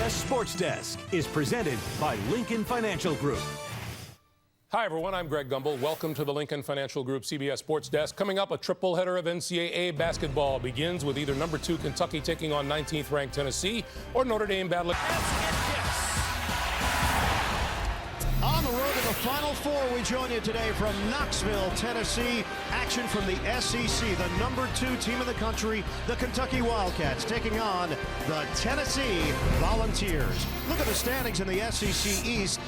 CBS Sports Desk is presented by Lincoln Financial Group. Hi, everyone. I'm Greg Gumbel. Welcome to the Lincoln Financial Group CBS Sports Desk. Coming up, a triple header of NCAA basketball begins with either number 2 Kentucky taking on 19th ranked Tennessee or Notre Dame battling. On the road to the Final Four, we join you today from Knoxville, Tennessee. Action from the SEC, the number 2 team in the country, the Kentucky Wildcats, taking on the Tennessee Volunteers. Look at the standings in the SEC East.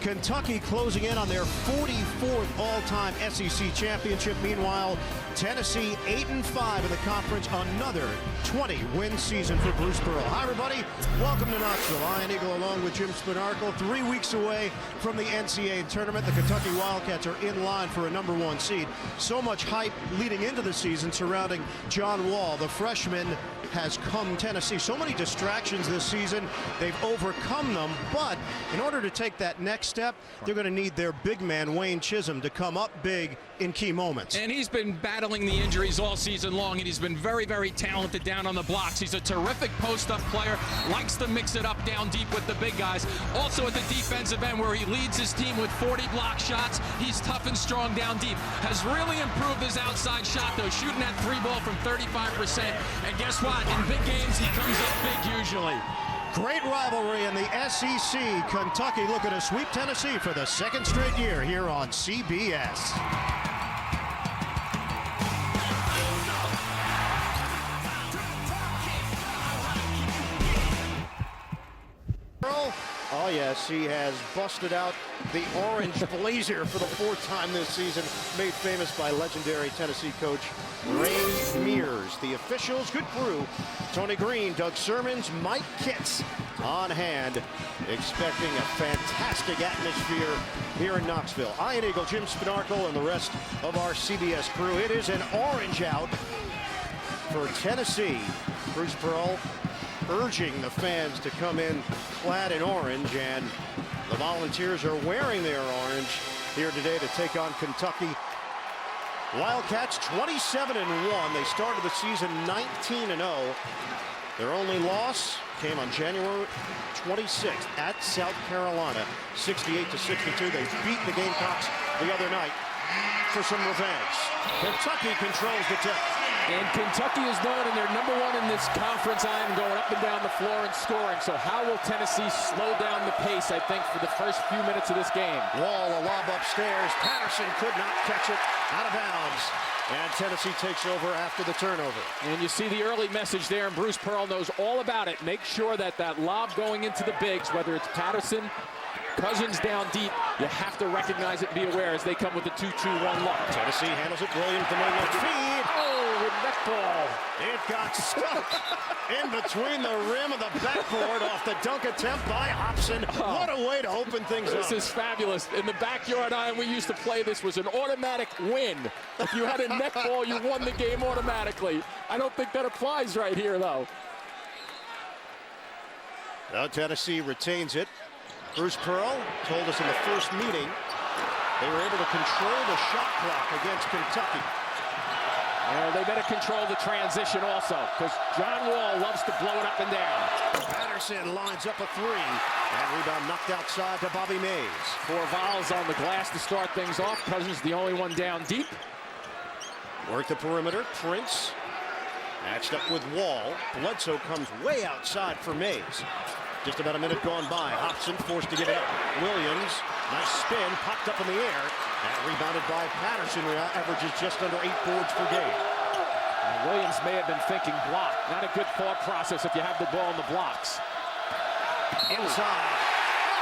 Kentucky closing in on their 44th all-time SEC championship. Meanwhile, Tennessee 8-5 in the conference. Another 20-win season for Bruce Pearl. Hi, everybody. Welcome to Knoxville. Ian Eagle along with Jim Spanarkel. 3 weeks away from the NCAA tournament. The Kentucky Wildcats are in line for a number 1 seed. So much hype leading into the season surrounding John Wall, the freshman, has come Tennessee. So many distractions this season. They've overcome them, but in order to take that next step, they're going to need their big man, Wayne Chisholm, to come up big in key moments. And he's been battling the injuries all season long, and he's been very, very talented down on the blocks. He's a terrific post-up player, likes to mix it up down deep with the big guys. Also at the defensive end, where he leads his team with 40 block shots. He's tough and strong down deep. Has really improved his outside shot, though, shooting that 3-ball from 35%. And guess what? In big games, he comes up big usually. Great rivalry in the SEC. Kentucky looking to sweep Tennessee for the 2nd straight year here on CBS. Oh, yes, he has busted out the orange blazer for the 4th time this season, made famous by legendary Tennessee coach Ray Mears. The officials, good crew, Tony Green, Doug Sermons, Mike Kitts on hand, expecting a fantastic atmosphere here in Knoxville. Ian Eagle, Jim Spanarkel, and the rest of our CBS crew. It is an orange out for Tennessee. Bruce Pearl urging the fans to come in clad in orange, and the Volunteers are wearing their orange here today to take on Kentucky. Wildcats 27-1. They started the season 19-0. Their only loss came on January 26th at South Carolina, 68-62. They beat the Gamecocks the other night for some revenge. Kentucky controls the tip. And Kentucky is known, and they're number 1 in this conference. I am going up and down the floor and scoring. So how will Tennessee slow down the pace, I think, for the first few minutes of this game? Wall, a lob upstairs. Patterson could not catch it, out of bounds. And Tennessee takes over after the turnover. And you see the early message there, and Bruce Pearl knows all about it. Make sure that that lob going into the bigs, whether it's Patterson, Cousins down deep, you have to recognize it and be aware as they come with the 2-2-1 look. Tennessee handles it. Williams, the no-look feed. Oh, neck ball. It got stuck in between the rim of the backboard off the dunk attempt by Hobson. What a way to open things up. This is fabulous. In the backyard, we used to play this was an automatic win. If you had a neck ball, you won the game automatically. I don't think that applies right here, though. Now Tennessee retains it. Bruce Pearl told us in the first meeting they were able to control the shot clock against Kentucky. They better control the transition also, because John Wall loves to blow it up and down. Patterson lines up a 3, and rebound knocked outside to Bobby Mays. 4 Vols on the glass to start things off. Cousins the only one down deep. Work the perimeter. Prince matched up with Wall. Bledsoe comes way outside for Mays. Just about a minute gone by. Hobson forced to give it up. Williams, nice spin, popped up in the air, and rebounded by Patterson, who averages just under 8 boards per game. Williams may have been thinking block. Not a good thought process if you have the ball in the blocks. Inside.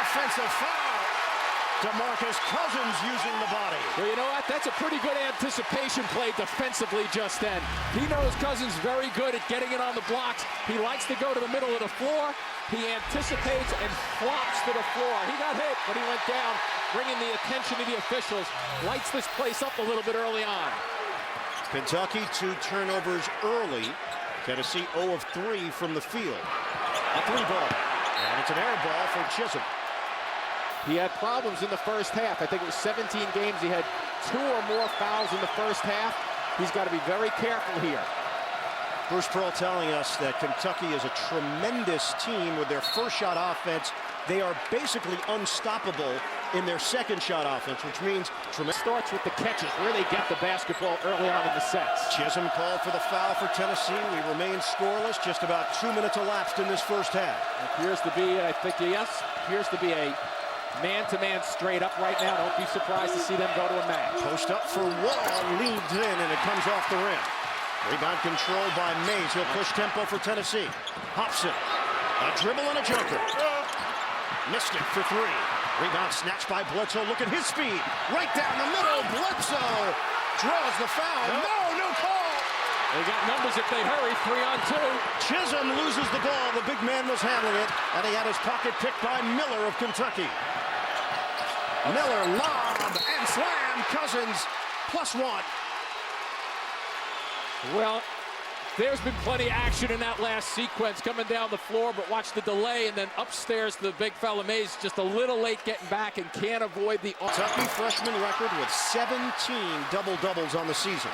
Offensive foul. DeMarcus Cousins using the body. Well, you know what? That's a pretty good anticipation play defensively just then. He knows Cousins very good at getting it on the blocks. He likes to go to the middle of the floor. He anticipates and flops to the floor. He got hit, but he went down, bringing the attention of the officials. Lights this place up a little bit early on. Kentucky 2 turnovers early. Tennessee 0 of 3 from the field. A 3-ball. And it's an air ball for Chisholm. He had problems in the first half. I think it was 17 games. He had 2 or more fouls in the first half. He's got to be very careful here. Bruce Pearl telling us that Kentucky is a tremendous team with their first shot offense. They are basically unstoppable in their second shot offense, which means tremendous. Starts with the catches, where they get the basketball early on in the sets. Chisholm called for the foul for Tennessee. We remain scoreless. Just about 2 minutes elapsed in this first half. Appears to be, I think, yes, appears to be a man-to-man straight up right now. Don't be surprised to see them go to a match. Post up for Wall, leads in, and it comes off the rim. Rebound control by Mays. He'll push tempo for Tennessee. Hobson, a dribble and a junker. Missed it for three. Rebound snatched by Bledsoe. Look at his speed. Right down the middle. Bledsoe draws the foul. No call. They got numbers if they hurry. 3-on-2. Chisholm loses the ball. The big man was handling it, and he had his pocket picked by Miller of Kentucky. Miller lob and slam. Cousins +1. Well, there's been plenty of action in that last sequence coming down the floor, but watch the delay, and then upstairs the big fella Mays just a little late getting back and can't avoid the... Kentucky freshman record with 17 double-doubles on the season.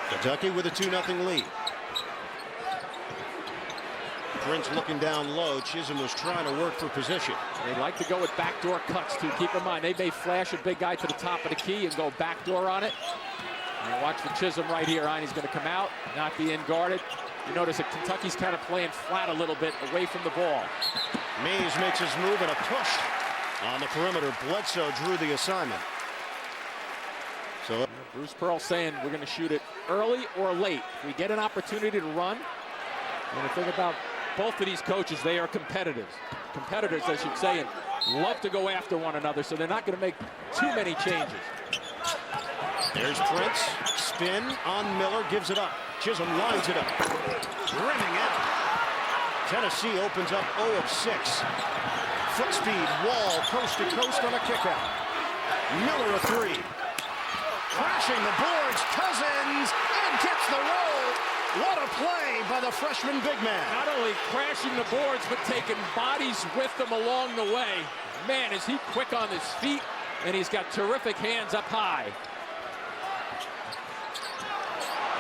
Kentucky with a 2-0 lead. Prince looking down low. Chisholm was trying to work for position. They like to go with backdoor cuts, too. Keep in mind, they may flash a big guy to the top of the key and go backdoor on it. And watch the Chisholm right here. He's going to come out, not be in guarded. You notice that Kentucky's kind of playing flat a little bit away from the ball. Mays makes his move and a push on the perimeter. Bledsoe drew the assignment. So Bruce Pearl saying we're going to shoot it early or late. If we get an opportunity to run, and the thing about both of these coaches, they are competitors, I should say, and love to go after one another, so they're not going to make too many changes. There's Prince, spin on Miller, gives it up. Chisholm lines it up, rimming out. Tennessee opens up 0 of 6. Foot speed, Wall, coast to coast on a kickout. Miller a three. Crashing the boards, Cousins, and gets the roll. What a play by the freshman big man. Not only crashing the boards, but taking bodies with them along the way. Man, is he quick on his feet, and he's got terrific hands up high.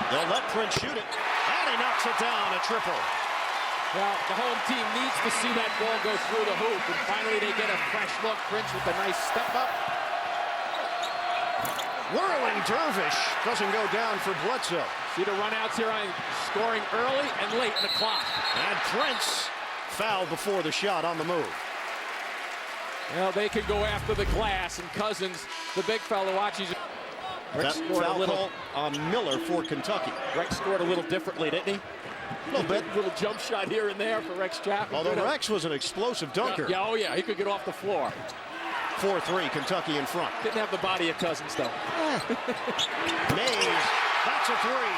They'll let Prince shoot it, and he knocks it down, a triple. Well, the home team needs to see that ball go through the hoop, and finally they get a fresh look. Prince with a nice step up. Whirling dervish doesn't go down for Bledsoe. See the runouts here, scoring early and late in the clock. And Prince fouled before the shot on the move. Well, they can go after the glass, and Cousins, the big fella, watches. That foul call on Miller for Kentucky. Rex scored a little differently, didn't he? A little bit. Little jump shot here and there for Rex Chapman. Although Rex was an explosive dunker. Yeah, oh yeah, he could get off the floor. 4-3, Kentucky in front. Didn't have the body of Cousins, though. Mays, that's a three.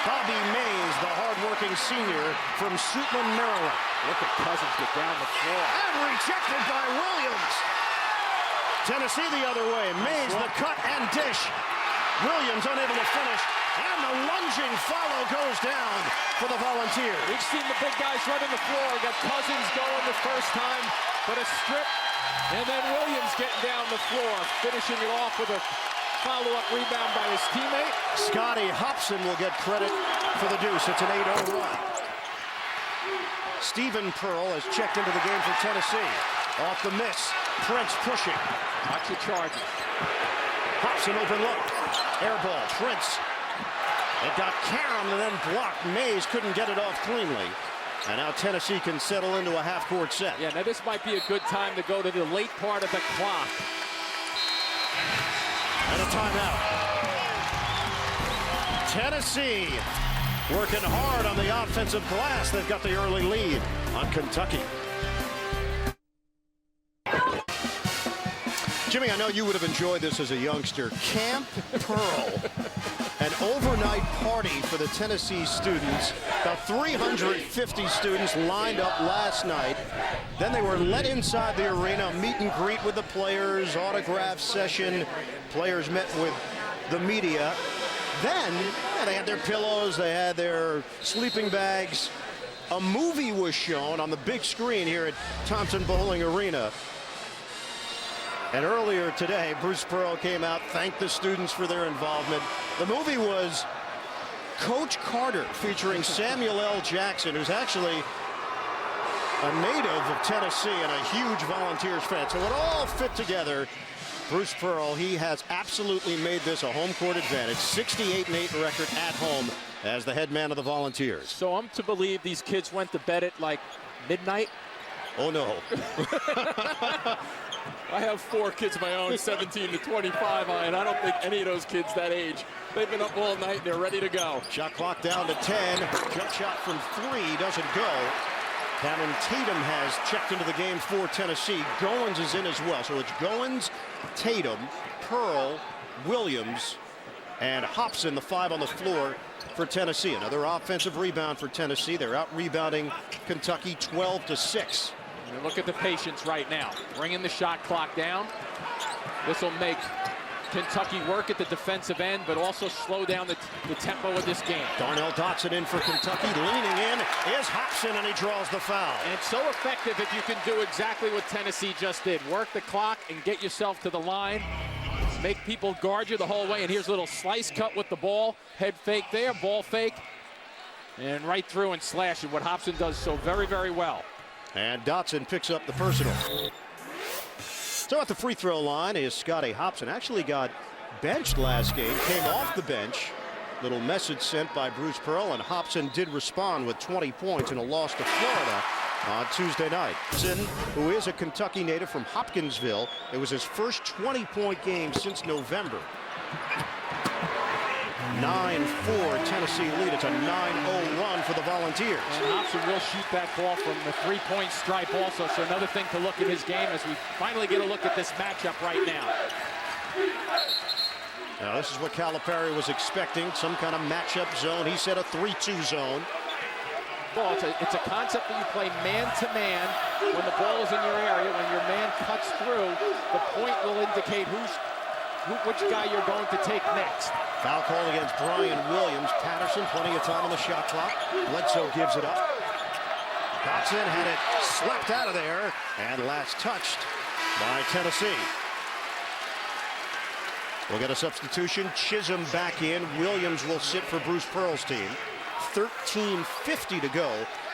Bobby Mays, the hard-working senior from Suitland, Maryland. Look at Cousins get down the floor. And rejected by Williams. Tennessee the other way. Mays the cut and dish. Williams unable to finish. And the lunging follow goes down for the Volunteers. We've seen the big guys running the floor. Got Cousins going the first time, but a strip. And then Williams getting down the floor, finishing it off with a follow-up rebound by his teammate. Scotty Hobson will get credit for the deuce. It's an 8-0 run. Stephen Pearl has checked into the game for Tennessee. Off the miss. Prince pushing. Watch the Chargers. Hobson open look. Air ball. Prince. It got Karam and then blocked. Mays couldn't get it off cleanly. And now Tennessee can settle into a half-court set. Yeah, now this might be a good time to go to the late part of the clock. And a timeout. Tennessee working hard on the offensive glass. They've got the early lead on Kentucky. Jimmy, I know you would have enjoyed this as a youngster. Camp Pearl. An overnight party for the Tennessee students. About 350 students lined up last night. Then they were let inside the arena, meet and greet with the players, autograph session. Players met with the media. Then they had their pillows, they had their sleeping bags. A movie was shown on the big screen here at Thompson Bowling Arena. And earlier today, Bruce Pearl came out, thanked the students for their involvement. The movie was Coach Carter, featuring Samuel L. Jackson, who's actually a native of Tennessee and a huge Volunteers fan. So it all fit together. Bruce Pearl, he has absolutely made this a home court advantage. 68-8 record at home as the head man of the Volunteers. So I'm to believe these kids went to bed at like midnight? Oh, no. I have 4 kids of my own, 17 to 25, and I don't think any of those kids that age. They've been up all night and they're ready to go. Shot clock down to 10. Jump shot from 3 doesn't go. Cameron Tatum has checked into the game for Tennessee. Goins is in as well. So it's Goins, Tatum, Pearl, Williams, and Hobson, the 5 on the floor for Tennessee. Another offensive rebound for Tennessee. They're out rebounding Kentucky 12-6. And look at the patience right now. Bringing the shot clock down. This will make Kentucky work at the defensive end, but also slow down the tempo of this game. Darnell Dotson in for Kentucky. Leaning in is Hobson, and he draws the foul. And it's so effective if you can do exactly what Tennessee just did. Work the clock and get yourself to the line. Make people guard you the whole way. And here's a little slice cut with the ball. Head fake there, ball fake. And right through and slash it, what Hobson does so very, very well. And Dotson picks up the personal. So at the free throw line is Scotty Hobson. Actually got benched last game, came off the bench. Little message sent by Bruce Pearl, and Hobson did respond with 20 points in a loss to Florida on Tuesday night. Hobson, who is a Kentucky native from Hopkinsville, it was his first 20-point game since November. 9-4 Tennessee lead. It's a 9-0 run for the Volunteers. And Hobson will shoot that ball from the three-point stripe also. So another thing to look at his game as we finally get a look at this matchup right now. Now this is what Calipari was expecting, some kind of matchup zone. He said a 3-2 zone. Well, it's a concept that you play man-to-man when the ball is in your area. When your man cuts through, the point will indicate which guy you're going to take next. Foul call against Brian Williams. Patterson, plenty of time on the shot clock. Bledsoe gives it up. Dotson had it slapped out of there, and last touched by Tennessee. We'll get a substitution. Chisholm back in. Williams will sit for Bruce Pearl's team. 13:50 to go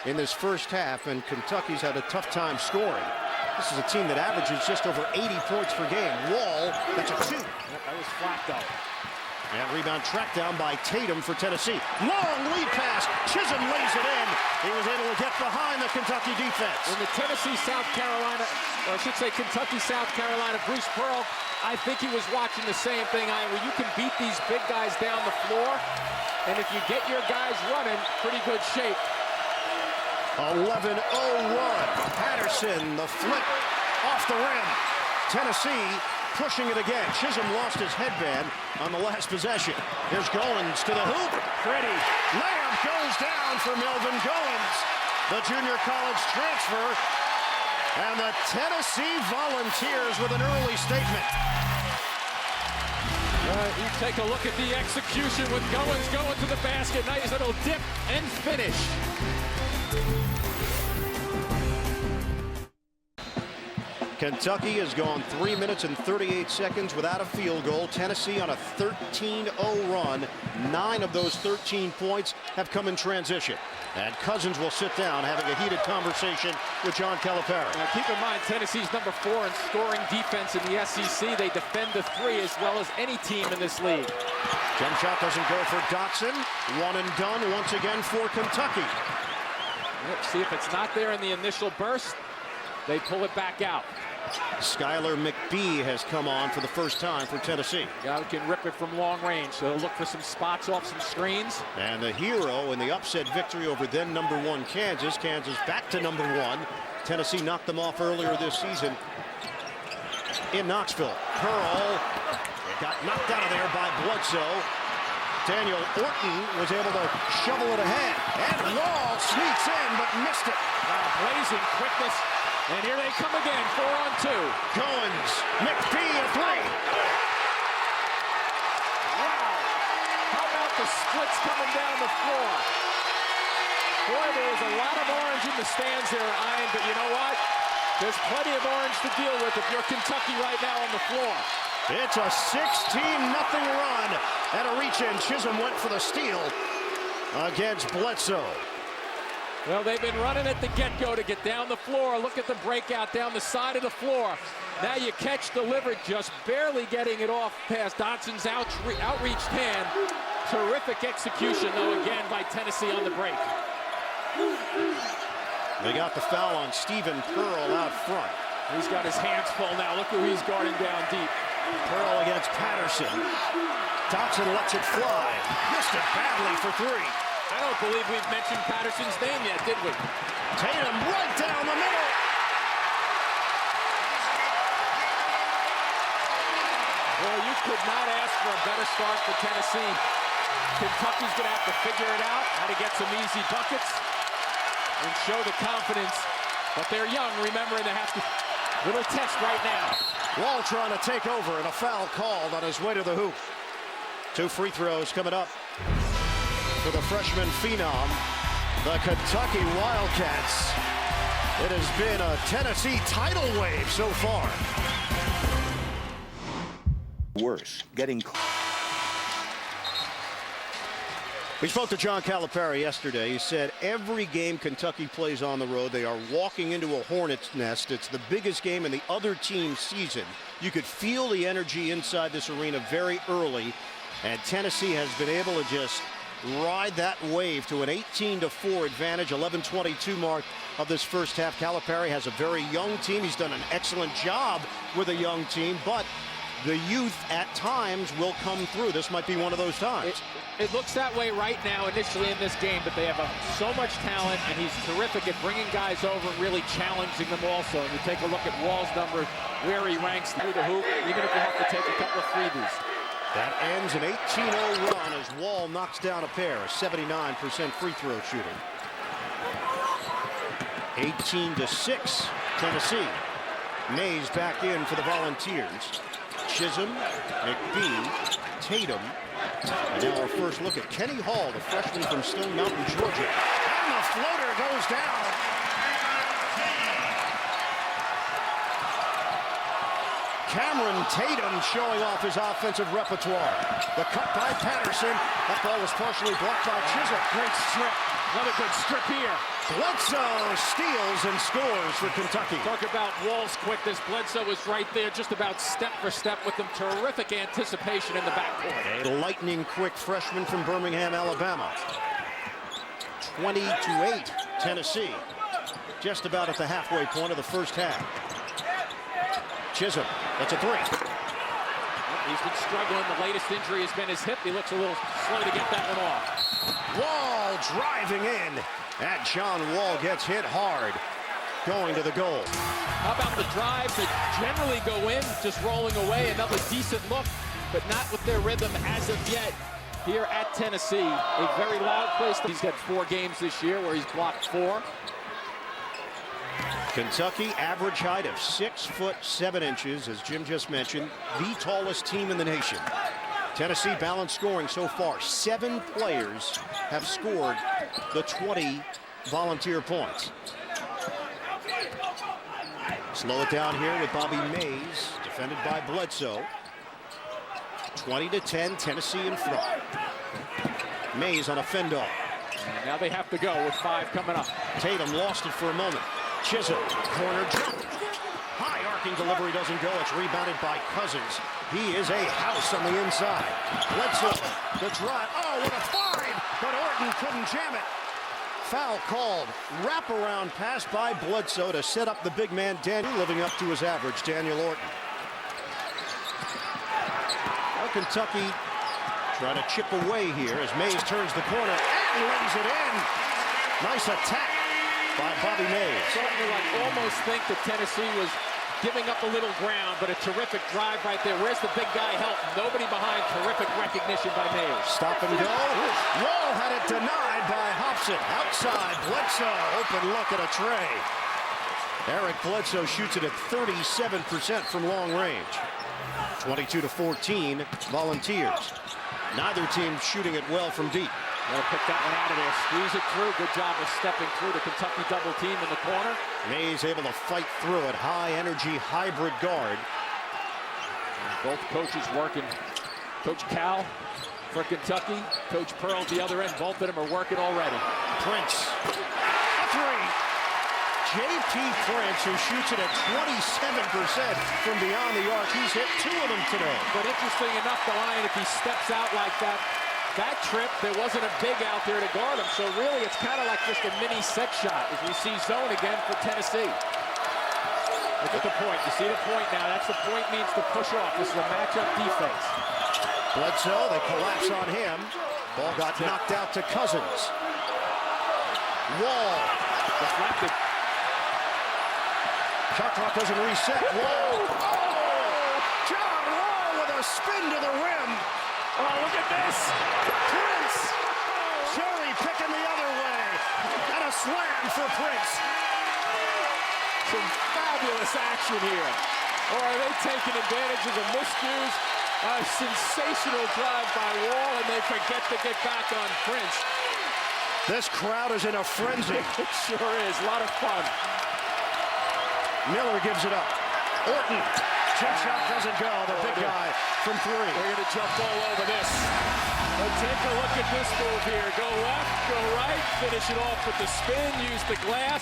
in this first half, and Kentucky's had a tough time scoring. This is a team that averages just over 80 points per game. Wall, that's a 2. That was flat, though. And rebound tracked down by Tatum for Tennessee. Long lead pass. Chisholm lays it in. He was able to get behind the Kentucky defense. In the Tennessee-South Carolina, or I should say Kentucky-South Carolina, Bruce Pearl, I think he was watching the same thing. Where you can beat these big guys down the floor, and if you get your guys running, pretty good shape. 11-0 run. Patterson, the flip off the rim. Tennessee pushing it again. Chisholm lost his headband on the last possession. Here's Goins to the hoop. Pretty layup goes down for Melvin Goins, the junior college transfer. And the Tennessee Volunteers with an early statement. You take a look at the execution with Goins going to the basket. Nice little dip and finish. Kentucky has gone 3 minutes and 38 seconds without a field goal. Tennessee on a 13-0 run. 9 of those 13 points have come in transition. And Cousins will sit down having a heated conversation with John Calipari. Now keep in mind, Tennessee's number 4 in scoring defense in the SEC. They defend the 3 as well as any team in this league. Jump shot doesn't go for Dotson. One and done once again for Kentucky. See if it's not there in the initial burst, they pull it back out. Skylar McBee has come on for the first time for Tennessee. Yeah, we can rip it from long range, so they'll look for some spots off some screens. And the hero in the upset victory over then number 1 Kansas. Kansas back to number 1. Tennessee knocked them off earlier this season in Knoxville. Pearl got knocked out of there by Bledsoe. Daniel Orton was able to shovel it ahead. And Wall sneaks in but missed it. Blazing quickness. And here they come again, 4-on-2. Goins, McBee a 3. Wow. How about the splits coming down the floor? Boy, there was a lot of orange in the stands there, Ian, but you know what? There's plenty of orange to deal with if you're Kentucky right now on the floor. It's a 16-0 run and a reach-in. Chisholm went for the steal against Bledsoe. Well, they've been running at the get-go to get down the floor. Look at the breakout down the side of the floor. Now you catch delivered, just barely getting it off past Dodson's outreached hand. Terrific execution, though, again by Tennessee on the break. They got the foul on Stephen Pearl out front. He's got his hands full now. Look who he's guarding down deep. Pearl against Patterson. Dodson lets it fly. Missed it badly for three. I don't believe we've mentioned Patterson's name yet, did we? Tatum right down the middle. Well, you could not ask for a better start for Tennessee. Kentucky's going to have to figure it out, how to get some easy buckets and show the confidence. But they're young, remembering they have to. Little test right now. Wall trying to take over and a foul called on his way to the hoop. 2 free throws coming up for the freshman phenom, the Kentucky Wildcats. It has been a Tennessee tidal wave so far. Worse, getting. We spoke to John Calipari yesterday. He said every game Kentucky plays on the road, they are walking into a hornet's nest. It's the biggest game in the other team's season. You could feel the energy inside this arena very early, and Tennessee has been able to just ride that wave to an 18-4 advantage, 11:22 mark of this first half. Calipari has a very young team. He's done an excellent job with a young team, but the youth at times will come through. This might be one of those times. It looks that way right now initially in this game, but they have so much talent, and he's terrific at bringing guys over and really challenging them also. And you take a look at Wall's number, where he ranks through the hoop, even if you have to take a couple of freebies. That ends an 18-0 run as Wall knocks down a pair, a 79% free throw shooting. 18-6, Tennessee. Mays back in for the Volunteers. Chisholm, McBee, Tatum. And now our first look at Kenny Hall, the freshman from Stone Mountain, Georgia. And the floater goes down. Cameron Tatum showing off his offensive repertoire. The cut by Patterson. That ball was partially blocked by Chisholm. Great strip. Another good strip here. Bledsoe steals and scores for Kentucky. Talk about Wall's quickness. Bledsoe was right there just about step for step with them. Terrific anticipation in the backcourt. A lightning quick freshman from Birmingham, Alabama. 20-8, Tennessee. Just about at the halfway point of the first half. Chisholm, that's a three. He's been struggling. The latest injury has been his hip. He looks a little slow to get that one off. Wall driving in. And John Wall gets hit hard going to the goal. How about the drives that generally go in, just rolling away? Another decent look, but not with their rhythm as of yet here at Tennessee. A very loud place. He's got 4 games this year where he's blocked 4. Kentucky, average height of 6'7", as Jim just mentioned, the tallest team in the nation. Tennessee balanced scoring so far. 7 players have scored the 20 Volunteer points. Slow it down here with Bobby Mays, defended by Bledsoe. 20-10, Tennessee in front. Mays on a fend-off. Now they have to go with 5 coming up. Tatum lost it for a moment. Chisholm, corner jump. High arcing delivery doesn't go. It's rebounded by Cousins. He is a house on the inside. Bledsoe, the drive. Oh, what a find! But Orton couldn't jam it. Foul called. Wraparound pass by Bledsoe to set up the big man, Daniel, living up to his average, Daniel Orton. Now Kentucky trying to chip away here as Mays turns the corner and lays it in. Nice attack by Bobby Mays. Certainly, I almost think that Tennessee was giving up a little ground, but a terrific drive right there. Where's the big guy help? Nobody behind. Terrific recognition by Mays. Stop and go. Wall had it denied by Hobson. Outside, Bledsoe. Open look at a tray. Eric Bledsoe shoots it at 37% from long range. 22-14, Volunteers. Neither team shooting it well from deep. They'll pick that one out of there. Squeeze it through. Good job of stepping through the Kentucky double team in the corner. Mays able to fight through it. High energy hybrid guard. Both coaches working. Coach Cal for Kentucky. Coach Pearl at the other end. Both of them are working already. Prince. A three. J.P. Prince, who shoots it at 27% from beyond the arc. He's hit 2 of them today. But interesting enough, the Lion, if he steps out like that, that trip, there wasn't a big out there to guard him. So really, it's kind of like just a mini set shot as we see zone again for Tennessee. Look at the point. You see the point now. That's the point means to push off. This is a matchup defense. Bledsoe, they collapse on him. Ball got knocked out to Cousins. Wall. Deflected. Shot clock doesn't reset. Wall. Oh! John Wall with a spin to the rim. Oh, look at this. Prince. Cherry picking the other way. And a slam for Prince. Some fabulous action here. Or are they taking advantage of the miscues? A sensational drive by Wall, and they forget to get back on Prince. This crowd is in a frenzy. It sure is. A lot of fun. Miller gives it up. Orton. Jump shot doesn't go. The big guy from 3. They're going to jump all over this. But take a look at this move here. Go left, go right, finish it off with the spin, use the glass.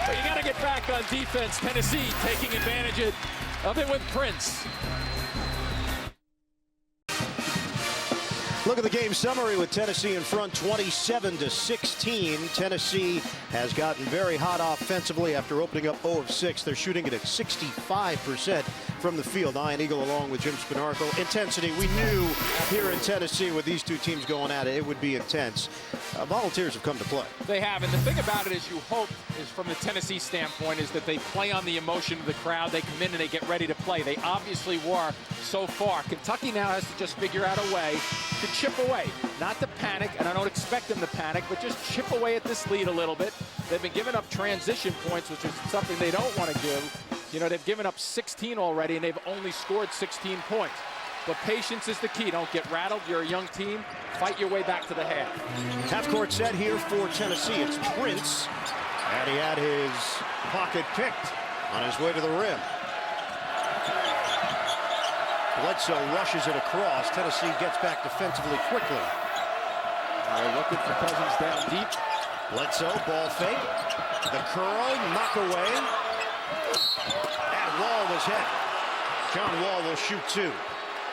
But you got to get back on defense. Tennessee taking advantage of it with Prince. Look at the game summary with Tennessee in front 27-16. Tennessee has gotten very hot offensively after opening up 0 of 6. They're shooting it at 65% from the field. Ian Eagle along with Jim Spinarco. Intensity, we knew here in Tennessee with these two teams going at it, it would be intense. Volunteers have come to play. They have, and the thing about it is you hope is from the Tennessee standpoint is that they play on the emotion of the crowd. They come in and they get ready to play. They obviously were so far. Kentucky now has to just figure out a way to chip away, not to panic, and I don't expect them to panic, but just chip away at this lead a little bit. They've been giving up transition points, which is something they don't want to give. You know, they've given up 16 already, and they've only scored 16 points. But patience is the key. Don't get rattled. You're a young team. Fight your way back to the half. Half-court set here for Tennessee. It's Prince, and he had his pocket picked on his way to the rim. Bledsoe rushes it across. Tennessee gets back defensively quickly. They're looking for Cousins down deep. Bledsoe, ball fake. The curl, knock away. And Wall was hit. John Wall will shoot 2.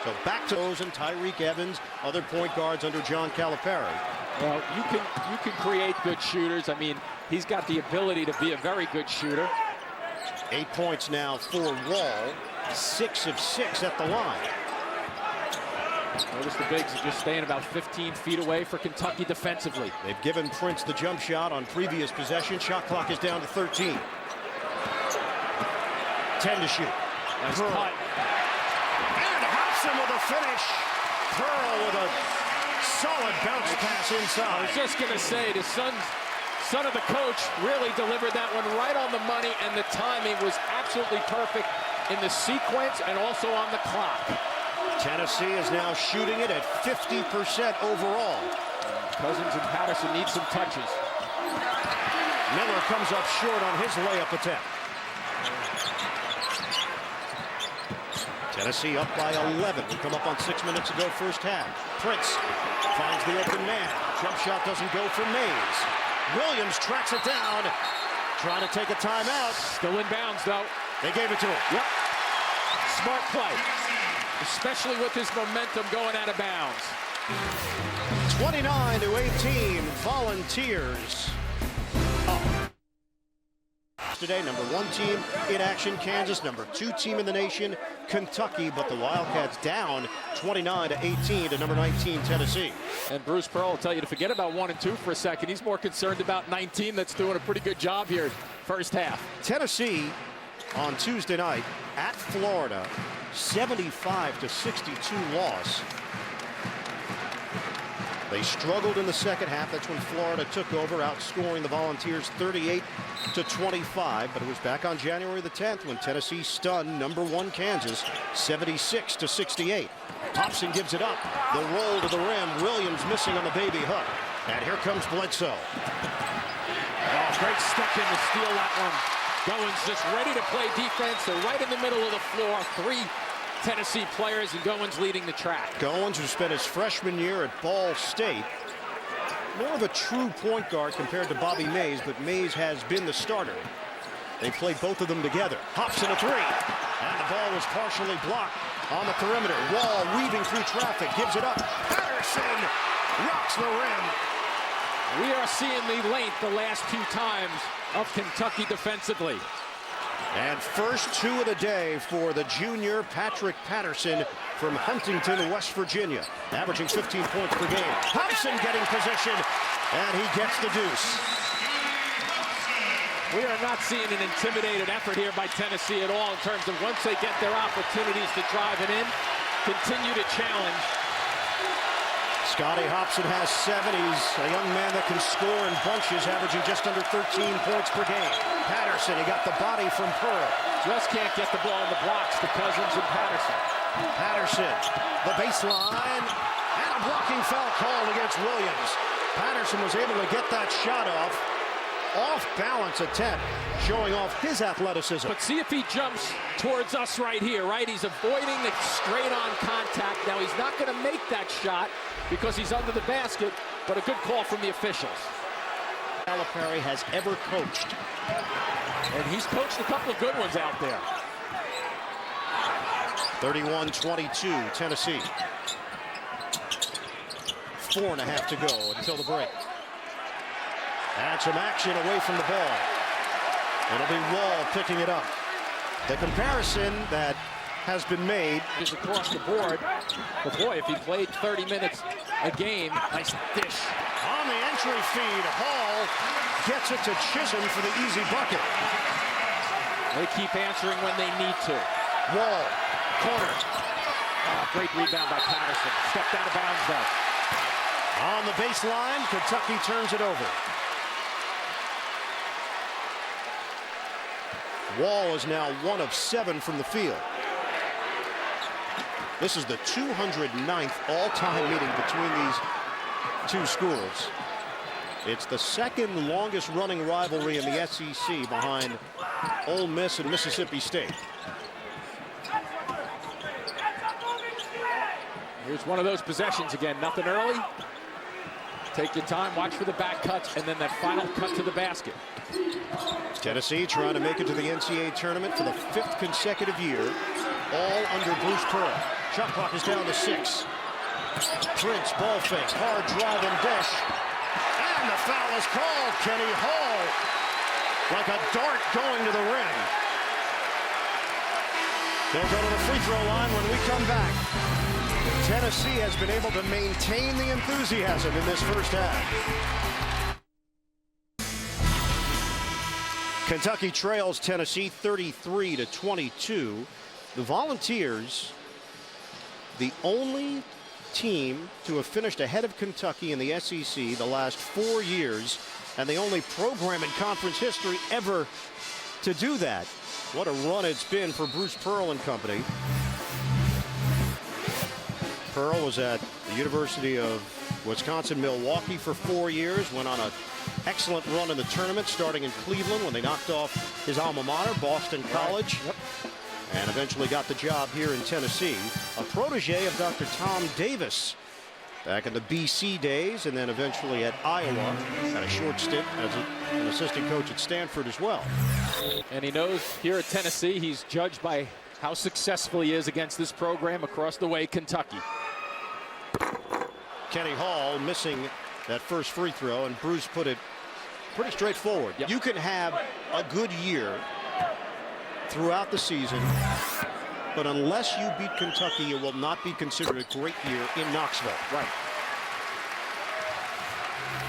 So back to those and Tyreek Evans, other point guards under John Calipari. Well, you can create good shooters. I mean, he's got the ability to be a very good shooter. 8 points now for Wall. 6 of 6 at the line. Notice the bigs are just staying about 15 feet away for Kentucky defensively. They've given Prince the jump shot on previous possession. Shot clock is down to 13. 10 to shoot. Nice Pearl. cut. And Hobson with a finish. Pearl with a solid bounce pass I inside. was just going to say, the son of the coach really delivered that one right on the money, and the timing was absolutely perfect in the sequence and also on the clock. Tennessee is now shooting it at 50% overall. Cousins and Patterson need some touches. Miller comes up short on his layup attempt. Tennessee up by 11. We come up on 6 minutes to go first half. Prince finds the open man. Jump shot doesn't go for Mays. Williams tracks it down. Trying to take a timeout. Still in bounds, though. They gave it to him. Yep. Smart play, especially with his momentum going out of bounds. 29-18, Volunteers up. Today, number 1 team in action, Kansas. Number 2 team in the nation, Kentucky. But the Wildcats down 29-18 to number 19, Tennessee. And Bruce Pearl will tell you to forget about 1 and 2 for a second. He's more concerned about 19 that's doing a pretty good job here first half. Tennessee on Tuesday night at Florida, 75-62 loss. They struggled in the second half. That's when Florida took over, outscoring the Volunteers 38-25. But it was back on January the 10th when Tennessee stunned #1 Kansas 76-68. Hobson gives it up. The roll to the rim. Williams missing on the baby hook. And here comes Bledsoe. Oh, great step in to steal that one. Goins just ready to play defense. They're right in the middle of the floor. 3 Tennessee players, and Goins leading the track. Goins, who spent his freshman year at Ball State, more of a true point guard compared to Bobby Mays, but Mays has been the starter. They played both of them together. Hobson a 3, and the ball was partially blocked on the perimeter. Wall weaving through traffic, gives it up. Patterson rocks the rim. We are seeing the length the last 2 times of Kentucky defensively. And first 2 of the day for the junior Patrick Patterson from Huntington, West Virginia, averaging 15 points per game. Hobson getting possession, and he gets the deuce. We are not seeing an intimidated effort here by Tennessee at all in terms of once they get their opportunities to drive it in, continue to challenge. Scotty Hobson has 7. He's a young man that can score in bunches, averaging just under 13 points per game. Patterson, he got the body from Pearl. Just can't get the ball in the blocks to Cousins and Patterson. Patterson, the baseline, and a blocking foul called against Williams. Patterson was able to get that shot off balance attempt, showing off his athleticism. But see if he jumps towards us right here, right? He's avoiding the straight-on contact. Now, he's not going to make that shot because he's under the basket, but a good call from the officials. Calipari has ever coached. And he's coached a couple of good ones out there. 31-22, Tennessee. 4.5 to go until the break. And some action away from the ball. It'll be Wall picking it up. The comparison that has been made is across the board. But boy, if he played 30 minutes a game, nice dish. On the entry feed, Hall gets it to Chisholm for the easy bucket. They keep answering when they need to. Wall, corner. Oh, great rebound by Patterson. Stepped out of bounds though. On the baseline, Kentucky turns it over. Wall is now 1 of 7 from the field. This is the 209th all-time meeting between these 2 schools. It's the 2nd longest running rivalry in the SEC behind Ole Miss and Mississippi State. Here's one of those possessions again. Nothing early. Take your time, watch for the back cuts, and then that final cut to the basket. Tennessee trying to make it to the NCAA tournament for the 5th consecutive year, all under Bruce Pearl. Shot clock is down to 6. Prince, ball fake, hard drive and dash. And the foul is called. Kenny Hall, like a dart going to the rim. They'll go to the free throw line when we come back. Tennessee has been able to maintain the enthusiasm in this first half. Kentucky trails Tennessee 33-22. The Volunteers, the only team to have finished ahead of Kentucky in the SEC the last 4 years, and the only program in conference history ever to do that. What a run it's been for Bruce Pearl and company. Pearl was at the University of Wisconsin-Milwaukee for 4 years, went on an excellent run in the tournament, starting in Cleveland when they knocked off his alma mater, Boston College, and eventually got the job here in Tennessee. A protege of Dr. Tom Davis back in the BC days, and then eventually at Iowa. Had a short stint as an assistant coach at Stanford as well. And he knows here at Tennessee, he's judged by how successful he is against this program across the way, Kentucky. Kenny Hall missing that first free throw, and Bruce put it pretty straightforward. Yep. You can have a good year throughout the season, but unless you beat Kentucky, it will not be considered a great year in Knoxville. Right.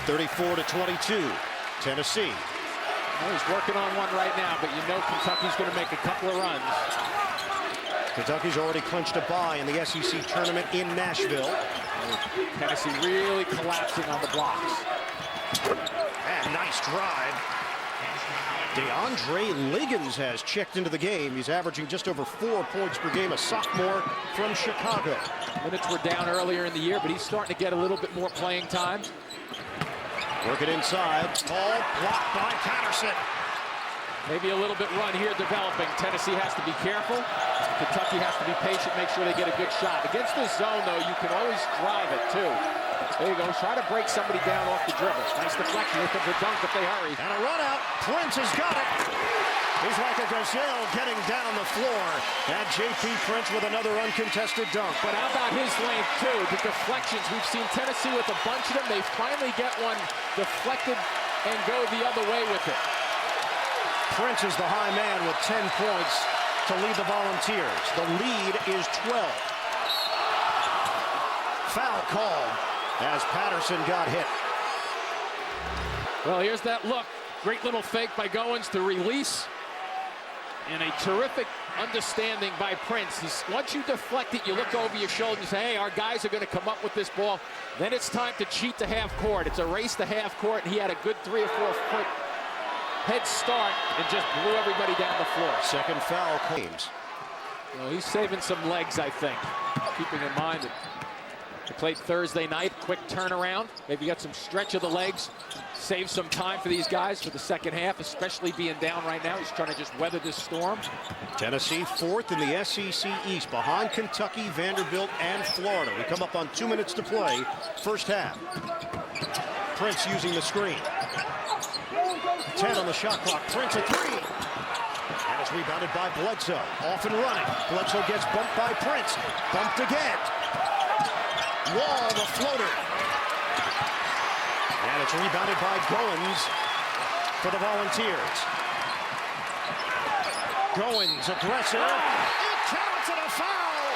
34-22, Tennessee. Well, he's working on one right now, but you know Kentucky's going to make a couple of runs. Kentucky's already clinched a bye in the SEC tournament in Nashville. Tennessee really collapsing on the blocks. And nice drive. DeAndre Liggins has checked into the game. He's averaging just over 4 points per game, a sophomore from Chicago. Minutes were down earlier in the year, but he's starting to get a little bit more playing time. Work it inside. Ball blocked by Patterson. Maybe a little bit run here developing. Tennessee has to be careful. Kentucky has to be patient, make sure they get a good shot. Against this zone, though, you can always drive it, too. There you go. Try to break somebody down off the dribble. Nice deflection with the dunk if they hurry. And a run out. Prince has got it. He's like a gazelle getting down the floor. And J.P. Prince with another uncontested dunk. But how about his length, too? The deflections. We've seen Tennessee with a bunch of them. They finally get one deflected and go the other way with it. Prince is the high man with 10 points to lead the Volunteers. The lead is 12. Foul called as Patterson got hit. Well, here's that look. Great little fake by Goins to release. And a terrific understanding by Prince. Once you deflect it, you look over your shoulder and say, hey, our guys are going to come up with this ball. Then it's time to cheat to half court. It's a race to half court, and he had a good 3 or 4 foot head start and just blew everybody down the floor. Second foul claims. Well, he's saving some legs, I think. Keeping in mind that they played Thursday night, quick turnaround. Maybe got some stretch of the legs. Save some time for these guys for the second half, especially being down right now. He's trying to just weather this storm. Tennessee fourth in the SEC East, behind Kentucky, Vanderbilt, and Florida. We come up on 2 minutes to play, first half. Prince using the screen. 10 on the shot clock. Prince a 3. And it's rebounded by Bledsoe. Off and running. Bledsoe gets bumped by Prince. Bumped again. Wall the floater. And it's rebounded by Goins for the Volunteers. Goins, aggressive. It counts and a foul.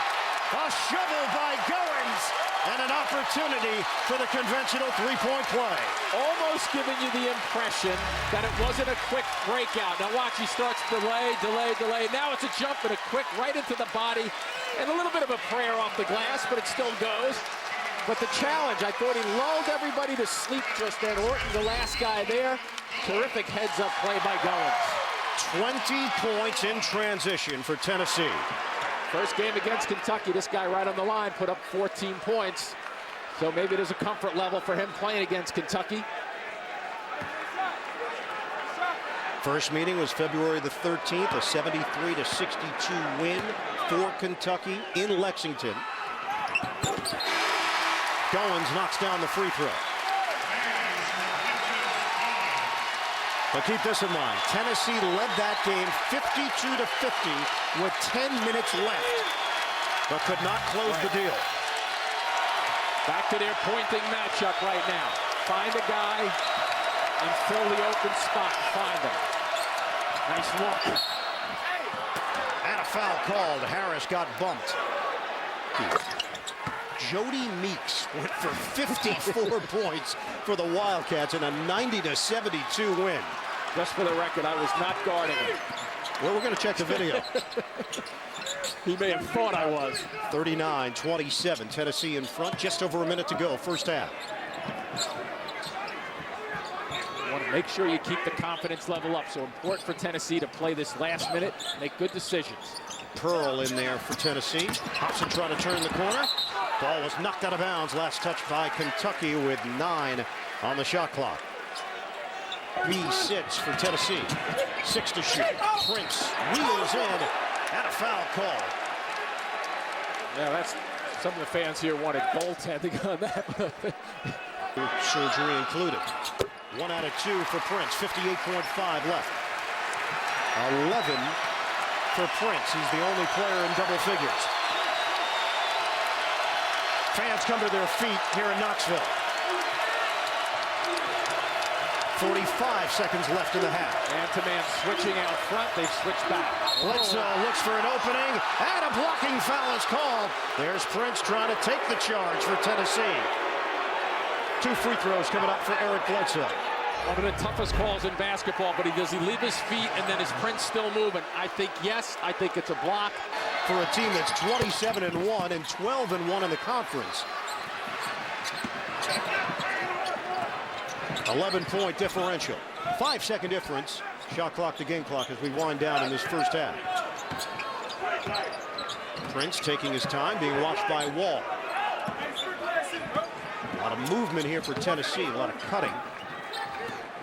A shovel by Goins. And an opportunity for the conventional three-point play. Almost giving you the impression that it wasn't a quick breakout. Now watch, he starts delay. Now it's a jump and a quick right into the body. And a little bit of a prayer off the glass, but it still goes. But the challenge, I thought he lulled everybody to sleep just then. Orton, the last guy there. Terrific heads-up play by Goins. 20 points in transition for Tennessee. First game against Kentucky, this guy right on the line put up 14 points. So maybe there's a comfort level for him playing against Kentucky. First meeting was February the 13th, a 73-62 win for Kentucky in Lexington. Goins knocks down the free throw. But keep this in mind, Tennessee led that game 52-50 with 10 minutes left, but could not close the deal. Back to their pointing matchup right now. Find a guy and fill the open spot. Find him. Nice look. And a foul called. Harris got bumped. Jody Meeks went for 54 points for the Wildcats in a 90-72 win. Just for the record, I was not guarding him. Well, we're going to check the video. He may have thought I was. 39-27, Tennessee in front. Just over a minute to go, first half. You want to make sure you keep the confidence level up. So important for Tennessee to play this last minute, make good decisions. Pearl in there for Tennessee. Hobson trying to turn the corner. Ball was knocked out of bounds. Last touch by Kentucky with 9 on the shot clock. B sits for Tennessee. 6 to shoot. Prince wheels in and a foul call. Yeah, that's some of the fans here wanted goaltending on that. Surgery included. 1 out of 2 for Prince. 58.5 left. 11 for Prince. He's the only player in double figures. Fans come to their feet here in Knoxville. 45 seconds left in the half. Man-to-man switching out front. They've switched back. Bledsoe looks for an opening, and a blocking foul is called. There's Prince trying to take the charge for Tennessee. 2 free throws coming up for Eric Bledsoe. One of the toughest calls in basketball, but does he leave his feet and then is Prince still moving? I think yes. I think it's a block. For a team that's 27-1 and 12-1 in the conference. 11-point differential. 5-second difference. Shot clock to game clock as we wind down in this first half. Prince taking his time, being watched by Wall. A lot of movement here for Tennessee, a lot of cutting.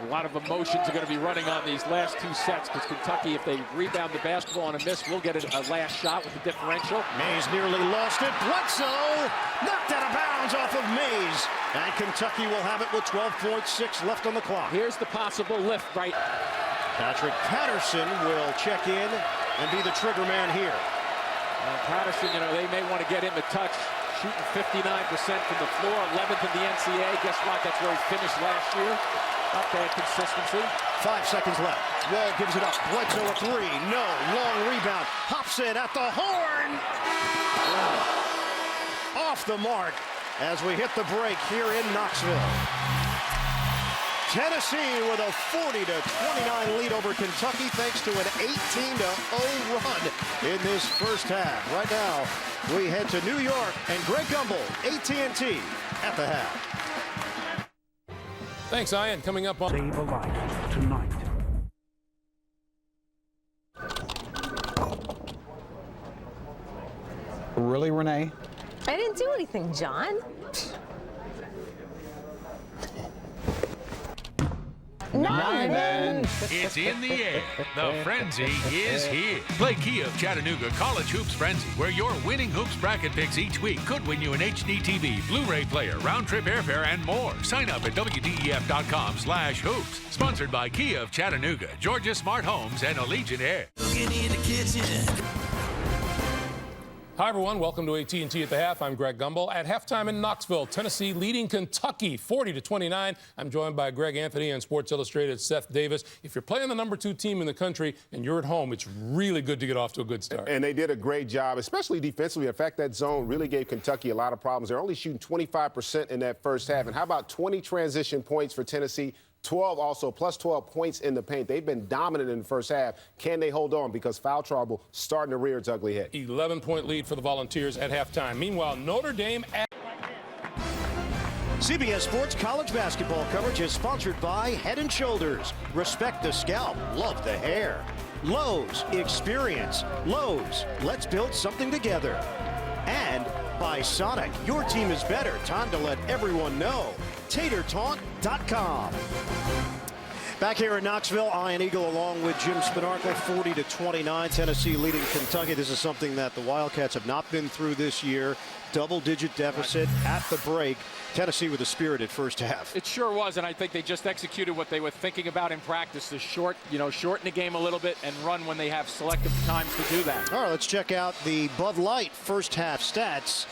A lot of emotions are going to be running on these last two sets because Kentucky, if they rebound the basketball on a miss, will get a last shot with the differential. Mays nearly lost it. Bledsoe knocked out of bounds off of Mays. And Kentucky will have it with 12.6 left on the clock. Here's the possible lift right. Patrick Patterson will check in and be the trigger man here. Patterson, they may want to get him a touch. Shooting 59% from the floor, 11th in the NCAA. Guess what? That's where he finished last year. Not bad consistency. 5 seconds left. Wall gives it up. Bledsoe a three. No. Long rebound. Hops in at the horn. Off the mark as we hit the break here in Knoxville. Tennessee with a 40-29 lead over Kentucky thanks to an 18-0 run in this first half. Right now, we head to New York and Greg Gumbel, AT&T at the half. Thanks, Ian. Coming up on Save a life tonight. Really, Renee? I didn't do anything, John. Nine. It's in the air. The frenzy is here. Play Kia of Chattanooga College Hoops Frenzy, where your winning hoops bracket picks each week could win you an HD TV, Blu-ray player, round-trip airfare, and more. Sign up at WDEF.com/hoops. Sponsored by Kia of Chattanooga, Georgia Smart Homes, and Allegiant Air. Hi, everyone. Welcome to AT&T at the half. I'm Greg Gumbel. At halftime in Knoxville, Tennessee leading Kentucky 40-29. I'm joined by Greg Anthony and Sports Illustrated Seth Davis. If you're playing the #2 team in the country and you're at home, it's really good to get off to a good start. And they did a great job, especially defensively. In fact, that zone really gave Kentucky a lot of problems. They're only shooting 25% in that first half. And how about 20 transition points for Tennessee? 12 also, plus 12 points in the paint. They've been dominant in the first half. Can they hold on? Because foul trouble starting to rear its ugly head. 11-point lead for the Volunteers at halftime. Meanwhile, Notre Dame CBS Sports college basketball coverage is sponsored by Head & Shoulders. Respect the scalp, love the hair. Lowe's, experience. Lowe's, let's build something together. And by Sonic, your team is better. Time to let everyone know. TaterTaunt.com. Back here in Knoxville, Ian Eagle along with Jim Spinarkle, 40-29, Tennessee leading Kentucky. This is something that the Wildcats have not been through this year. Double-digit deficit at the break. Tennessee with a spirited first half. It sure was, and I think they just executed what they were thinking about in practice, to shorten the game a little bit and run when they have selective times to do that. All right, let's check out the Bud Light first half stats.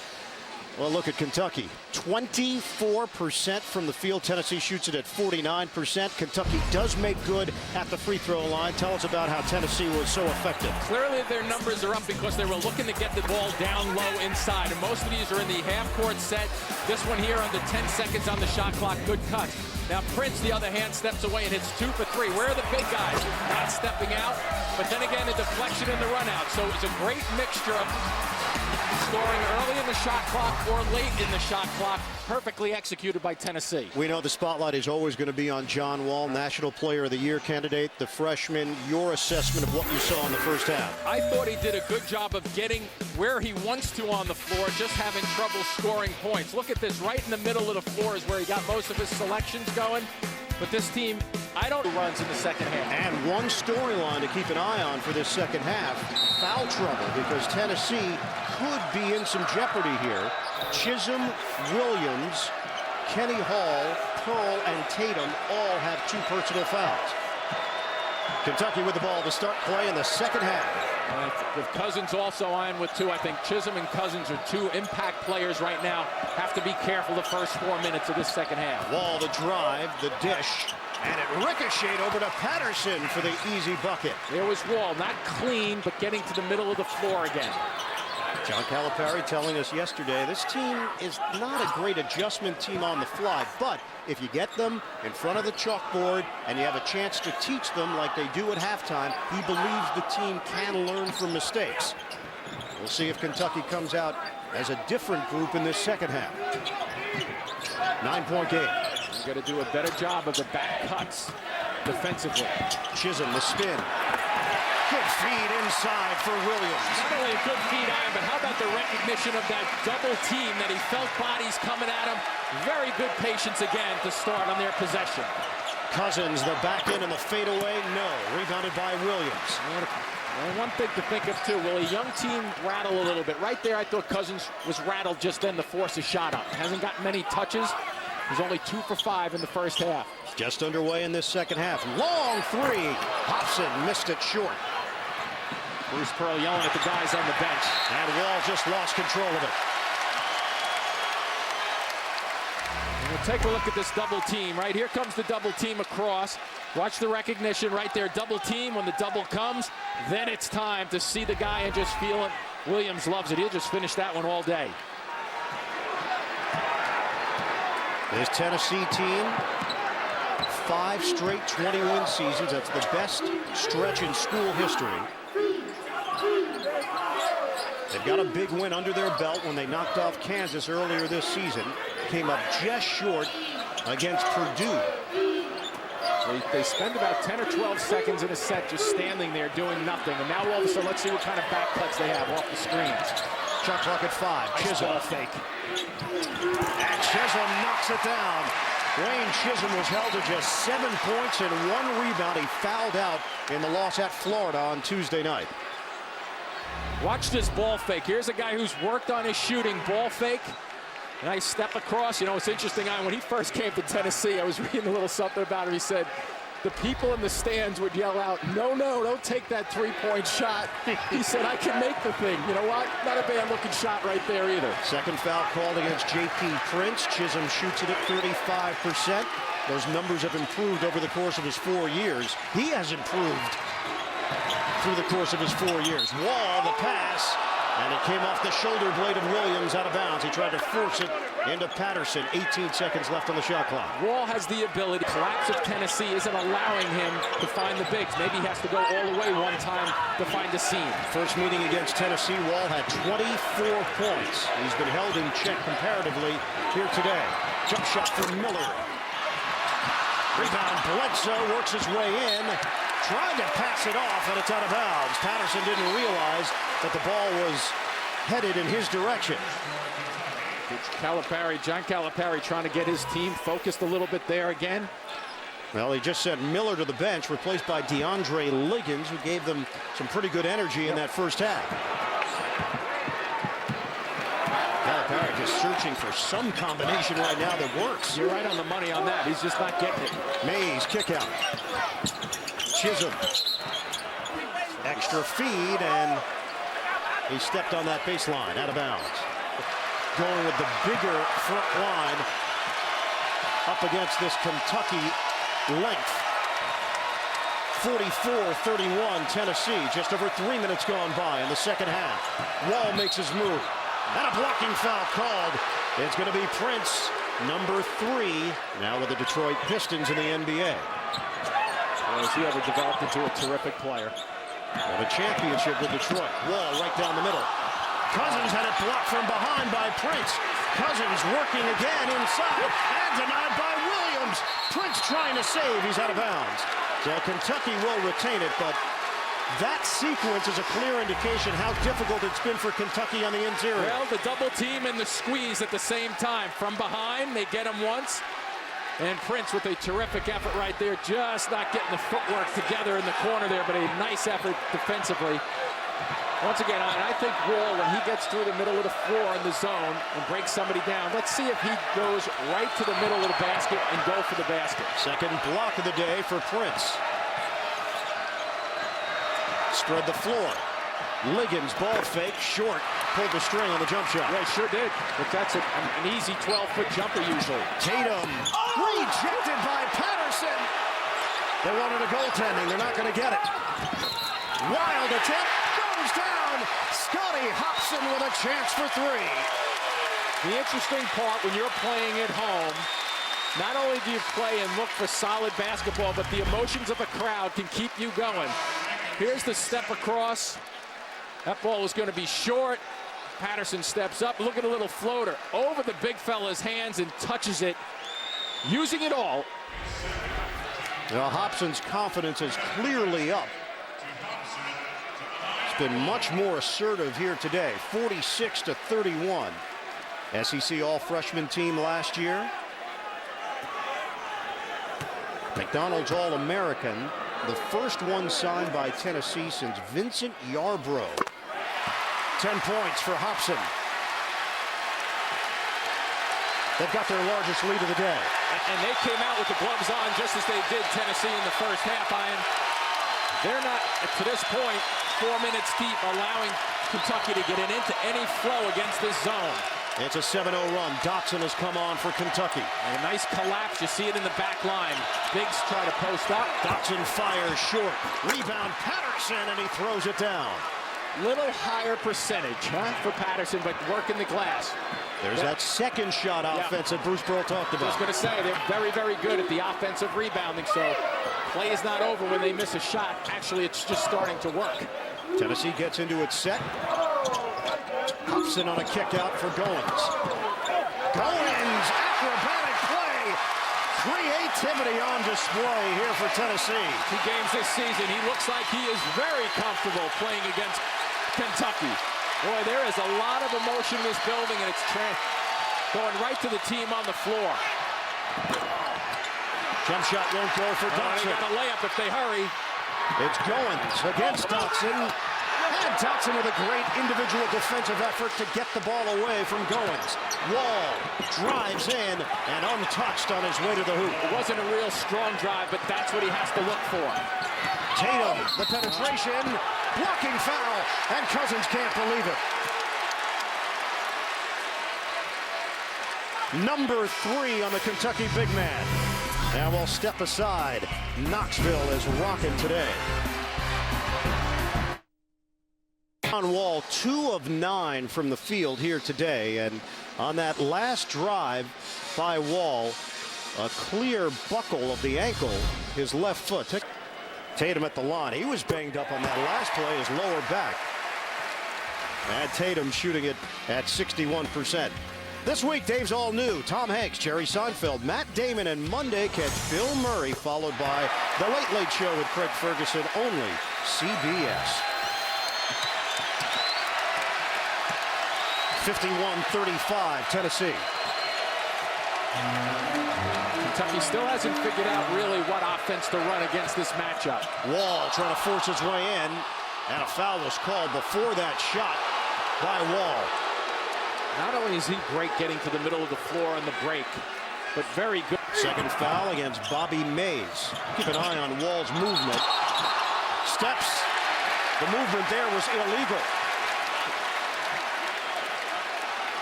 Well, look at Kentucky. 24% from the field. Tennessee shoots it at 49%. Kentucky does make good at the free throw line. Tell us about how Tennessee was so effective. Clearly their numbers are up because they were looking to get the ball down low inside. And most of these are in the half-court set. This one here under 10 seconds on the shot clock. Good cut. Now Prince, the other hand, steps away and hits 2 for 3. Where are the big guys? Not stepping out. But then again, a deflection in the run out. So it's a great mixture of scoring early in the shot clock or late in the shot clock. Perfectly executed by Tennessee. We know the spotlight is always going to be on John Wall, National Player of the Year candidate, the freshman. Your assessment of what you saw in the first half? I thought he did a good job of getting where he wants to on the floor, just having trouble scoring points. Look at this, right in the middle of the floor is where he got most of his selections going. But this team, I don't runs in the second half. And one storyline to keep an eye on for this second half, foul trouble, because Tennessee could be in some jeopardy here. Chisholm, Williams, Kenny Hall, Pearl, and Tatum all have 2 personal fouls. Kentucky with the ball to start play in the second half. With Cousins also on with 2, I think Chisholm and Cousins are 2 impact players right now. Have to be careful the first 4 minutes of this second half. Wall to drive, the dish, and it ricocheted over to Patterson for the easy bucket. There was Wall, not clean, but getting to the middle of the floor again. John Calipari telling us yesterday, this team is not a great adjustment team on the fly, but if you get them in front of the chalkboard and you have a chance to teach them like they do at halftime, he believes the team can learn from mistakes. We'll see if Kentucky comes out as a different group in this second half. 9-point game. Got to do a better job of the back cuts defensively. Chisholm, the spin. Good feed inside for Williams. Not only a good feed, Iron, but how about the recognition of that double team that he felt bodies coming at him. Very good patience again to start on their possession. Cousins, the back in and the fadeaway, no. Rebounded by Williams. And one thing to think of, too, will a young team rattle a little bit? Right there, I thought Cousins was rattled just then to force a shot up. Hasn't got many touches. He's only 2 for 5 in the first half. Just underway in this second half. Long three. Hobson missed it short. Bruce Pearl yelling at the guys on the bench. And Wall just lost control of it. And we'll take a look at this double team. Right here comes the double team across. Watch the recognition right there. Double team. When the double comes, then it's time to see the guy and just feel it. Williams loves it. He'll just finish that one all day. This Tennessee team, 5 straight 20-win seasons. That's the best stretch in school history. They've got a big win under their belt when they knocked off Kansas earlier this season. Came up just short against Purdue. They spend about 10 or 12 seconds in a set just standing there doing nothing. And now all of a sudden, let's see what kind of back cuts they have off the screens. Shot clock at 5. Chisholm. Ball fake. And Chisholm knocks it down. Wayne Chisholm was held to just 7 points and 1 rebound. He fouled out in the loss at Florida on Tuesday night. Watch this ball fake. Here's a guy who's worked on his shooting. Ball fake. Nice step across. You know, it's interesting. When he first came to Tennessee, I was reading a little something about him. He said the people in the stands would yell out, "No, no, don't take that three-point shot." He said, "I can make the thing." You know what? Not a bad-looking shot right there either. Second foul called against J.P. Prince. Chisholm shoots it at 35%. Those numbers have improved over the course of his 4 years. He has improved through the course of his 4 years. Wall, the pass, and it came off the shoulder blade of Williams out of bounds. He tried to force it into Patterson. 18 seconds left on the shot clock. Wall has the ability. Collapse of Tennessee isn't allowing him to find the bigs. Maybe he has to go all the way one time to find a seam. First meeting against Tennessee, Wall had 24 points. He's been held in check comparatively here today. Jump shot for Miller. Rebound, Bledsoe works his way in. Tried to pass it off, and it's out of bounds. Patterson didn't realize that the ball was headed in his direction. Calipari, John Calipari trying to get his team focused a little bit there again. Well, he just sent Miller to the bench, replaced by DeAndre Liggins, who gave them some pretty good energy in that first half. Calipari just searching for some combination right now that works. You're right on the money on that. He's just not getting it. Mays, kick out. Chisholm. Extra feed, and he stepped on that baseline, out of bounds. Going with the bigger front line up against this Kentucky length. 44-31 Tennessee. Just over 3 minutes gone by in the second half. Wall makes his move. And a blocking foul called. It's going to be Prince, number 3, now with the Detroit Pistons in the NBA. Well, has he ever developed into a terrific player? Well, the championship with Detroit. Wall right down the middle. Cousins had it blocked from behind by Prince. Cousins working again inside and denied by Williams. Prince trying to save. He's out of bounds. So Kentucky will retain it, but that sequence is a clear indication how difficult it's been for Kentucky on the interior. Well, the double team and the squeeze at the same time. From behind, they get him once. And Prince with a terrific effort right there, just not getting the footwork together in the corner there, but a nice effort defensively. Once again, I think Wall, when he gets through the middle of the floor in the zone and breaks somebody down, let's see if he goes right to the middle of the basket and go for the basket. Second block of the day for Prince. Spread the floor. Liggins, ball fake, short. Pulled the string on the jump shot. Yeah, he sure did. But that's an easy 12-foot jumper usually. Tatum, rejected by Patterson. They wanted a goaltending. They're not going to get it. Wild attempt, goes down. Scotty Hobson with a chance for 3. The interesting part when you're playing at home, not only do you play and look for solid basketball, but the emotions of a crowd can keep you going. Here's the step across. That ball is going to be short. Patterson steps up. Look at a little floater over the big fella's hands and touches it. using it all. Now, Hobson's confidence is clearly up. It's been much more assertive here today, 46-31. SEC all-freshman team last year. McDonald's All-American, the first one signed by Tennessee since Vincent Yarbrough. 10 points for Hobson. They've got their largest lead of the day. And they came out with the gloves on just as they did Tennessee in the first half, Ian. They're not, to this point, 4 minutes deep, allowing Kentucky to get into any flow against this zone. It's a 7-0 run. Dotson has come on for Kentucky. And a nice collapse. You see it in the back line. Biggs try to post up. Dotson fires short. Rebound Patterson, and he throws it down. Little higher percentage, for Patterson, but working the glass. There's that second shot offense that Bruce Pearl talked about. I was going to say, they're very, very good at the offensive rebounding, so play is not over when they miss a shot. Actually, it's just starting to work. Tennessee gets into its set. Hobson on a kick out for Goins. Goins, acrobatic play. Creativity on display here for Tennessee. 2 games this season, he looks like he is very comfortable playing against Kentucky. Boy, there is a lot of emotion in this building, and it's going right to the team on the floor. Jump shot won't go for Dotson. They got a layup if they hurry. It's Goins against Dotson. And Dotson with a great individual defensive effort to get the ball away from Goins. Wall drives in and untouched on his way to the hoop. It wasn't a real strong drive, but that's what he has to look for. Tatum, the penetration, blocking foul, and Cousins can't believe it. Number 3 on the Kentucky big man. And we'll step aside. Knoxville is rocking today. On Wall, 2 of 9 from the field here today, and on that last drive by Wall, a clear buckle of the ankle, his left foot. Tatum at the line. He was banged up on that last play, his lower back. And Tatum shooting it at 61%. This week, Dave's all new. Tom Hanks, Jerry Seinfeld, Matt Damon, and Monday catch Bill Murray, followed by The Late Late Show with Craig Ferguson, only CBS. 51-35, Tennessee. Kentucky still hasn't figured out really what offense to run against this matchup. Wall trying to force his way in, and a foul was called before that shot by Wall. Not only is he great getting to the middle of the floor on the break, but very good. Second foul against Bobby Mays. Keep an eye on Wall's movement. Steps. The movement there was illegal.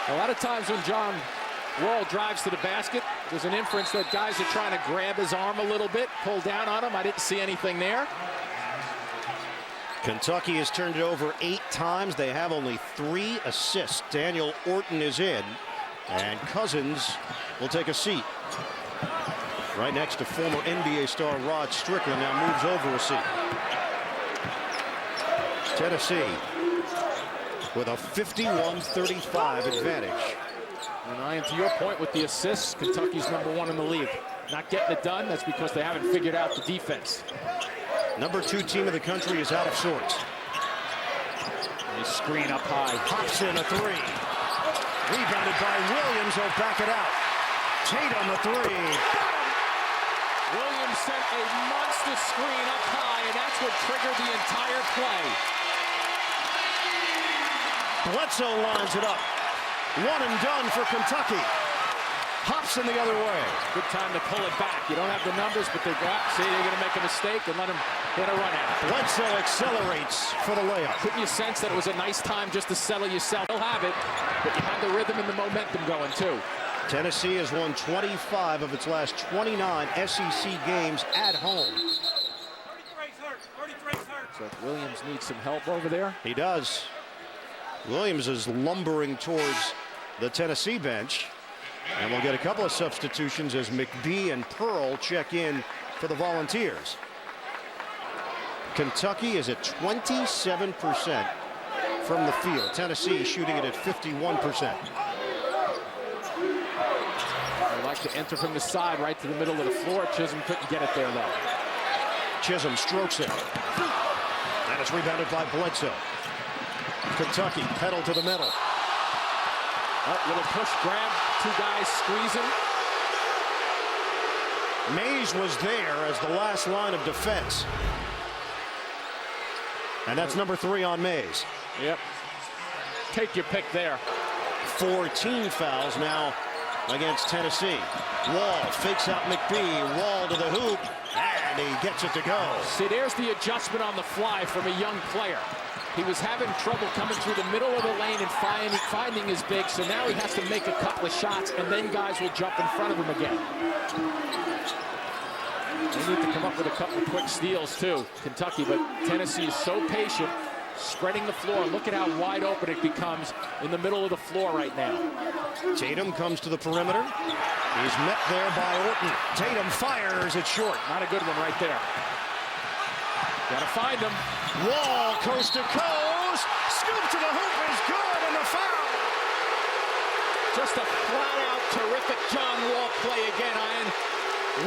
A lot of times when John Wall drives to the basket, there's an inference that guys are trying to grab his arm a little bit, pull down on him. I didn't see anything there. Kentucky has turned it over 8 times. They have only 3 assists. Daniel Orton is in, and Cousins will take a seat. Right next to former NBA star Rod Strickland, now moves over a seat. Tennessee with a 51-35 advantage. And Ian, to your point with the assists, Kentucky's #1 in the league. Not getting it done, that's because they haven't figured out the defense. Number 2 team of the country is out of sorts. They screen up high. Hobson a 3. Rebounded by Williams, he'll back it out. Tatum a 3. Williams sent a monster screen up high, and that's what triggered the entire play. Bledsoe lines it up. 1 and done for Kentucky. Hobson the other way. Good time to pull it back. You don't have the numbers, but they got, see, they're going to make a mistake and let him hit a run at it. Bledsoe accelerates for the layup. Couldn't you sense that it was a nice time just to settle yourself? You'll have it, but you have the rhythm and the momentum going too. Tennessee has won 25 of its last 29 SEC games at home. So Williams needs some help over there. He does. Williams is lumbering towards the Tennessee bench. And we'll get a couple of substitutions as McBee and Pearl check in for the Volunteers. Kentucky is at 27% from the field. Tennessee shooting it at 51%. I like Tried to enter from the side right to the middle of the floor. Chisholm couldn't get it there, though. Chisholm strokes it. And it's rebounded by Bledsoe. Kentucky, pedal to the middle. Little push grab, two guys squeezing. Mays was there as the last line of defense. And that's number 3 on Mays. Yep. Take your pick there. 14 fouls now against Tennessee. Wall fakes out McBee. Wall to the hoop. And he gets it to go. See, there's the adjustment on the fly from a young player. He was having trouble coming through the middle of the lane and finding his big, so now he has to make a couple of shots, and then guys will jump in front of him again. They need to come up with a couple of quick steals, too, Kentucky, but Tennessee is so patient, spreading the floor. Look at how wide open it becomes in the middle of the floor right now. Tatum comes to the perimeter. He's met there by Orton. Tatum fires it short. Not a good one right there. Gotta find him. Wall, coast to coast. Scoop to the hoop is good, and the foul. Just a flat-out terrific John Wall play again, Ian.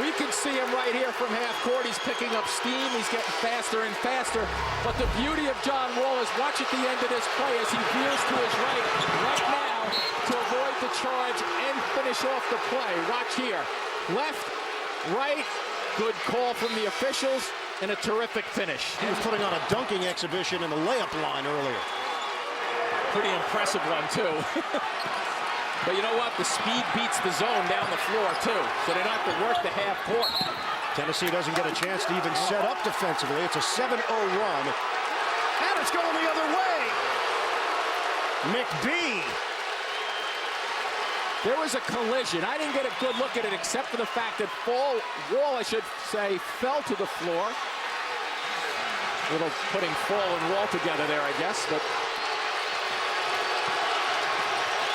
We can see him right here from half court. He's picking up steam. He's getting faster and faster. But the beauty of John Wall is watch at the end of this play as he veers to his right now to avoid the charge and finish off the play. Watch here. Left, right, good call from the officials, and a terrific finish. He was putting on a dunking exhibition in the layup line earlier. Pretty impressive one, too. But you know what? The speed beats the zone down the floor, too. So they don't have to work the half court. Tennessee doesn't get a chance to even set up defensively. It's a 7-0 run. And it's going the other way. McBee. There was a collision. I didn't get a good look at it except for the fact that Wall, I should say, fell to the floor. A little putting Fall and Wall together there, I guess. But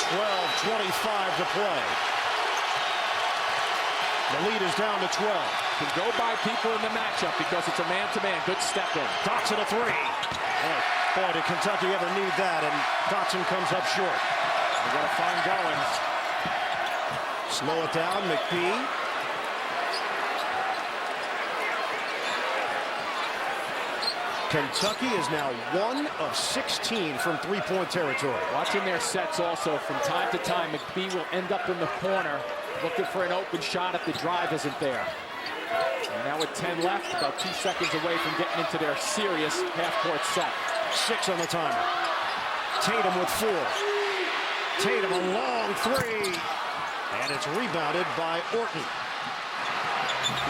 12:25 to play. The lead is down to 12. Can go by people in the matchup because it's a man-to-man. Good step in. Dotson a 3. Boy, did Kentucky ever need that, and Dotson comes up short. They got to find Goins. Slow it down, McBee. Kentucky is now 1 of 16 from three-point territory. Watching their sets also from time to time. McBee will end up in the corner looking for an open shot if the drive isn't there. And now with 10 left, about 2 seconds away from getting into their serious half-court set. 6 on the timer. Tatum with 4. Tatum a long 3. And it's rebounded by Orton.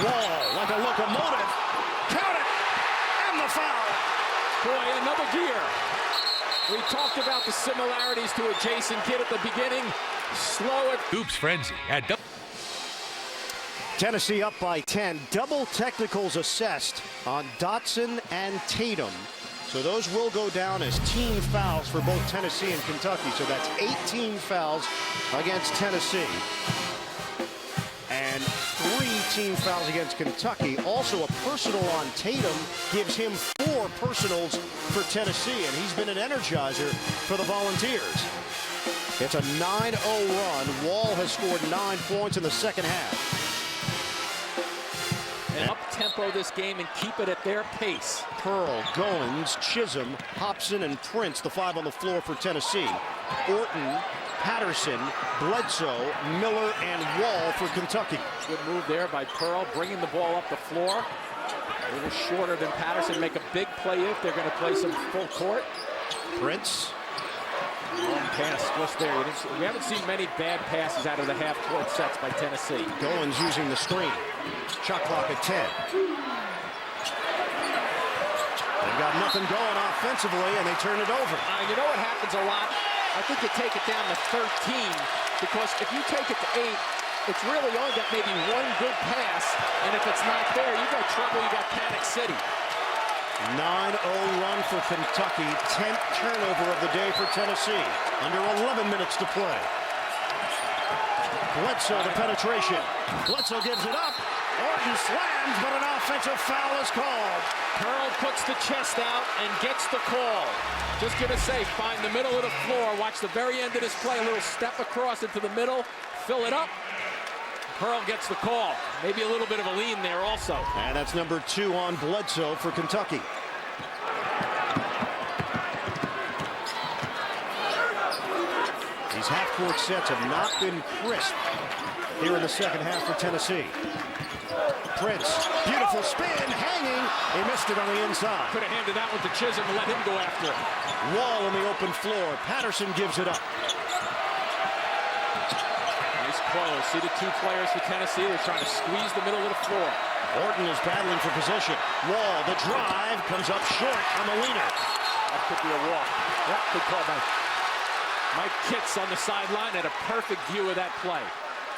Wall like a locomotive. Count it! And the foul! Boy, another gear. We talked about the similarities to a Jason Kidd at the beginning. Slow it. Hoops Frenzy at Tennessee up by 10. Double technicals assessed on Dotson and Tatum. So those will go down as team fouls for both Tennessee and Kentucky. So that's 18 fouls against Tennessee. And 3 team fouls against Kentucky. Also a personal on Tatum gives him 4 personals for Tennessee. And he's been an energizer for the Volunteers. It's a 9-0 run. Wall has scored 9 points in the second half. And up-tempo this game and keep it at their pace. Pearl, Goins, Chisholm, Hobson, and Prince, the 5 on the floor for Tennessee. Orton, Patterson, Bledsoe, Miller, and Wall for Kentucky. Good move there by Pearl, bringing the ball up the floor. A little shorter than Patterson. Make a big play if they're going to play some full court. Prince. Long pass just there. We haven't seen many bad passes out of the half-court sets by Tennessee. Goins using the screen. Shot clock at 10. They've got nothing going offensively, and they turn it over. You know what happens a lot? I think you take it down to 13, because if you take it to 8, it's really only got maybe one good pass, and if it's not there, you got trouble, you got Panic City. 9-0 run for Kentucky, 10th turnover of the day for Tennessee. Under 11 minutes to play. Bledsoe the penetration. Bledsoe gives it up. Orton slams, but an offensive foul is called. Pearl puts the chest out and gets the call. Just gonna say, find the middle of the floor. Watch the very end of this play. A little step across into the middle. Fill it up. Pearl gets the call. Maybe a little bit of a lean there also. And that's number 2 on Bledsoe for Kentucky. These half-court sets have not been crisp here in the second half for Tennessee. Prince, beautiful spin, hanging. He missed it on the inside. Could have handed that one to Chisholm and let him go after it. Wall on the open floor. Patterson gives it up. Nice close. See the 2 players for Tennessee. They're trying to squeeze the middle of the floor. Orton is battling for possession. Wall, the drive, comes up short on the leaner. That could be a walk. Yep, good call by Mike Kitts on the sideline. Had a perfect view of that play.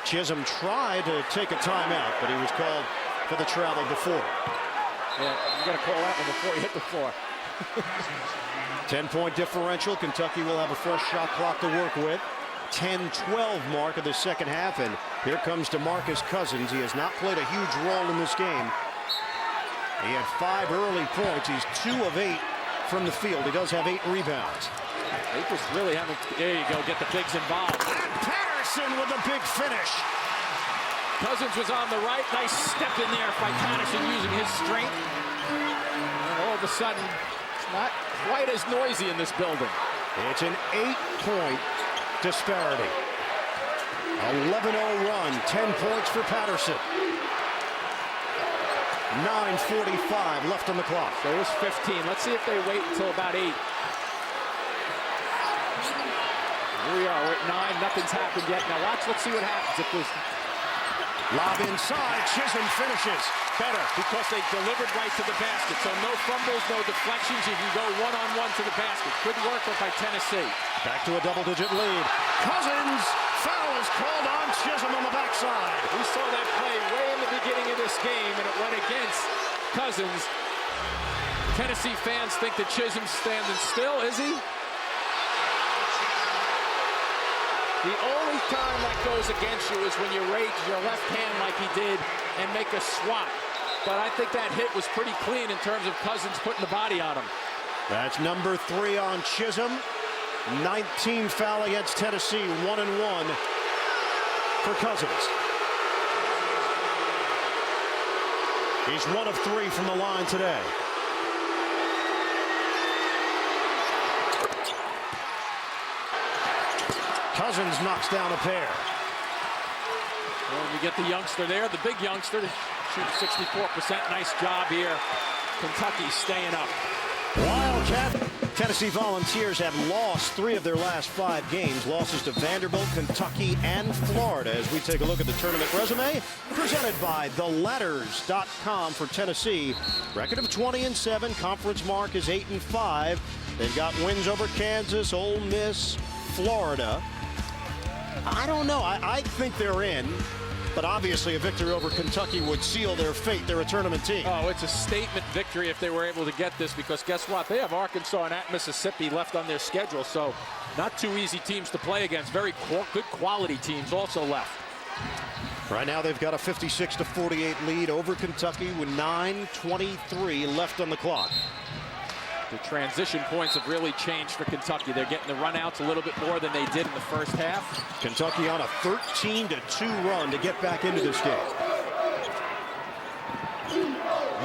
Chisholm tried to take a timeout, but he was called for the travel before. Yeah, you got to call that one before you hit the floor. 10-point differential. Kentucky will have a fresh shot clock to work with. 10-12 mark of the second half, and here comes DeMarcus Cousins. He has not played a huge role in this game. He had 5 early points. He's 2 of 8 from the field. He does have 8 rebounds. They just really haven't. There you go. Get the bigs involved. And Patterson with a big finish. Cousins was on the right. Nice step in there by Patterson using his strength. And all of a sudden, it's not quite as noisy in this building. It's an 8-point disparity. 11-0 run. 10 points for Patterson. 9:45 left on the clock. There's 15. Let's see if they wait until about 8. Here we are. We're at 9. Nothing's happened yet. Now watch. Let's see what happens. If there's lob inside. Chisholm finishes. Better because they delivered right to the basket. So no fumbles, no deflections. You can go one-on-one to the basket. Good work by Tennessee. Back to a double-digit lead. Cousins. Foul is called on Chisholm on the backside. We saw that play way in the beginning of this game, and it went against Cousins. Tennessee fans think that Chisholm's standing still. Is he? The only time that goes against you is when you raise your left hand like he did and make a swat. But I think that hit was pretty clean in terms of Cousins putting the body on him. That's number 3 on Chisholm. 19 foul against Tennessee. 1-1 for Cousins. He's 1 of 3 from the line today. Cousins knocks down a pair. Well, you get the youngster there, the big youngster, shoots 64%. Nice job here. Kentucky staying up. Wildcat. Tennessee Volunteers have lost 3 of their last 5 games. Losses to Vanderbilt, Kentucky, and Florida. As we take a look at the tournament resume, presented by theladders.com for Tennessee. Record of 20-7. Conference mark is 8-5. They've got wins over Kansas, Ole Miss, Florida. I don't know. I think they're in. But obviously a victory over Kentucky would seal their fate. They're a tournament team. Oh, it's a statement victory if they were able to get this, because guess what? They have Arkansas and at Mississippi left on their schedule, so not 2 easy teams to play against. Very good quality teams also left. Right now they've got a 56-48 lead over Kentucky with 9:23 left on the clock. The transition points have really changed for Kentucky. They're getting the runouts a little bit more than they did in the first half. Kentucky on a 13-2 run to get back into this game.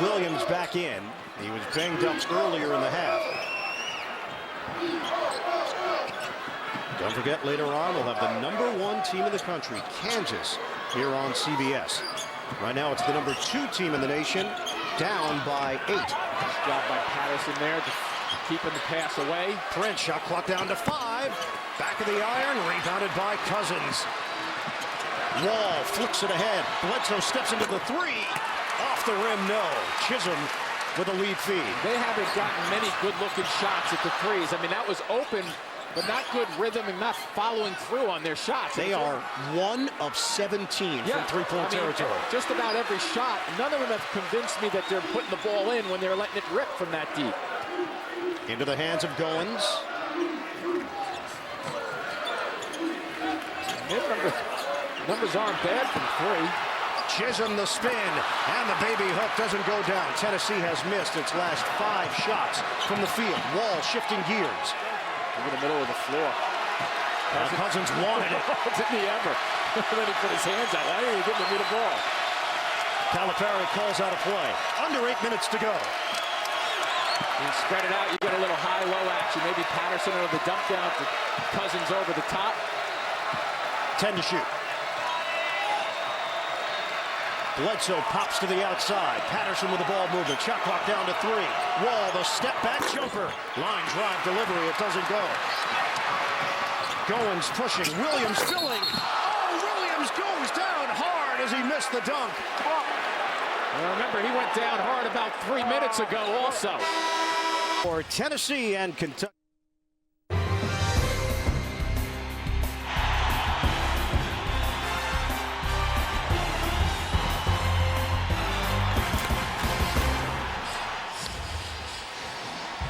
Williams back in. He was banged up earlier in the half. Don't forget, later on we'll have the #1 team in the country, Kansas, here on CBS. Right now it's the #2 team in the nation, down by 8. Nice job by Patterson there, just keeping the pass away. Prince, shot clock down to 5. Back of the iron, rebounded by Cousins. Wall flicks it ahead. Bledsoe steps into the 3. Off the rim, no. Chisholm with a lead feed. They haven't gotten many good-looking shots at the 3s. I mean, that was open, but not good rhythm and not following through on their shots. They are 1 of 17 from three-point territory. Just about every shot. None of them have convinced me that they're putting the ball in when they're letting it rip from that deep. Into the hands of Goins. Numbers aren't bad from 3. Chisholm the spin, and the baby hook doesn't go down. Tennessee has missed its last 5 shots from the field. Wall shifting gears. In the middle of the floor. Cousins wanted it. Didn't he ever? Then he put his hands out. Why didn't he give me the ball? Calipari calls out a play. Under 8 minutes to go. You spread it out, you get a little high-low action. Maybe Patterson over the dump down to Cousins over the top. 10 to shoot. Bledsoe pops to the outside. Patterson with the ball movement. Shot clock down to 3. Wall, the step back jumper. Line drive delivery. It doesn't go. Goins pushing. Williams filling. Oh, Williams goes down hard as he missed the dunk. Well, remember, he went down hard about 3 minutes ago also. For Tennessee and Kentucky.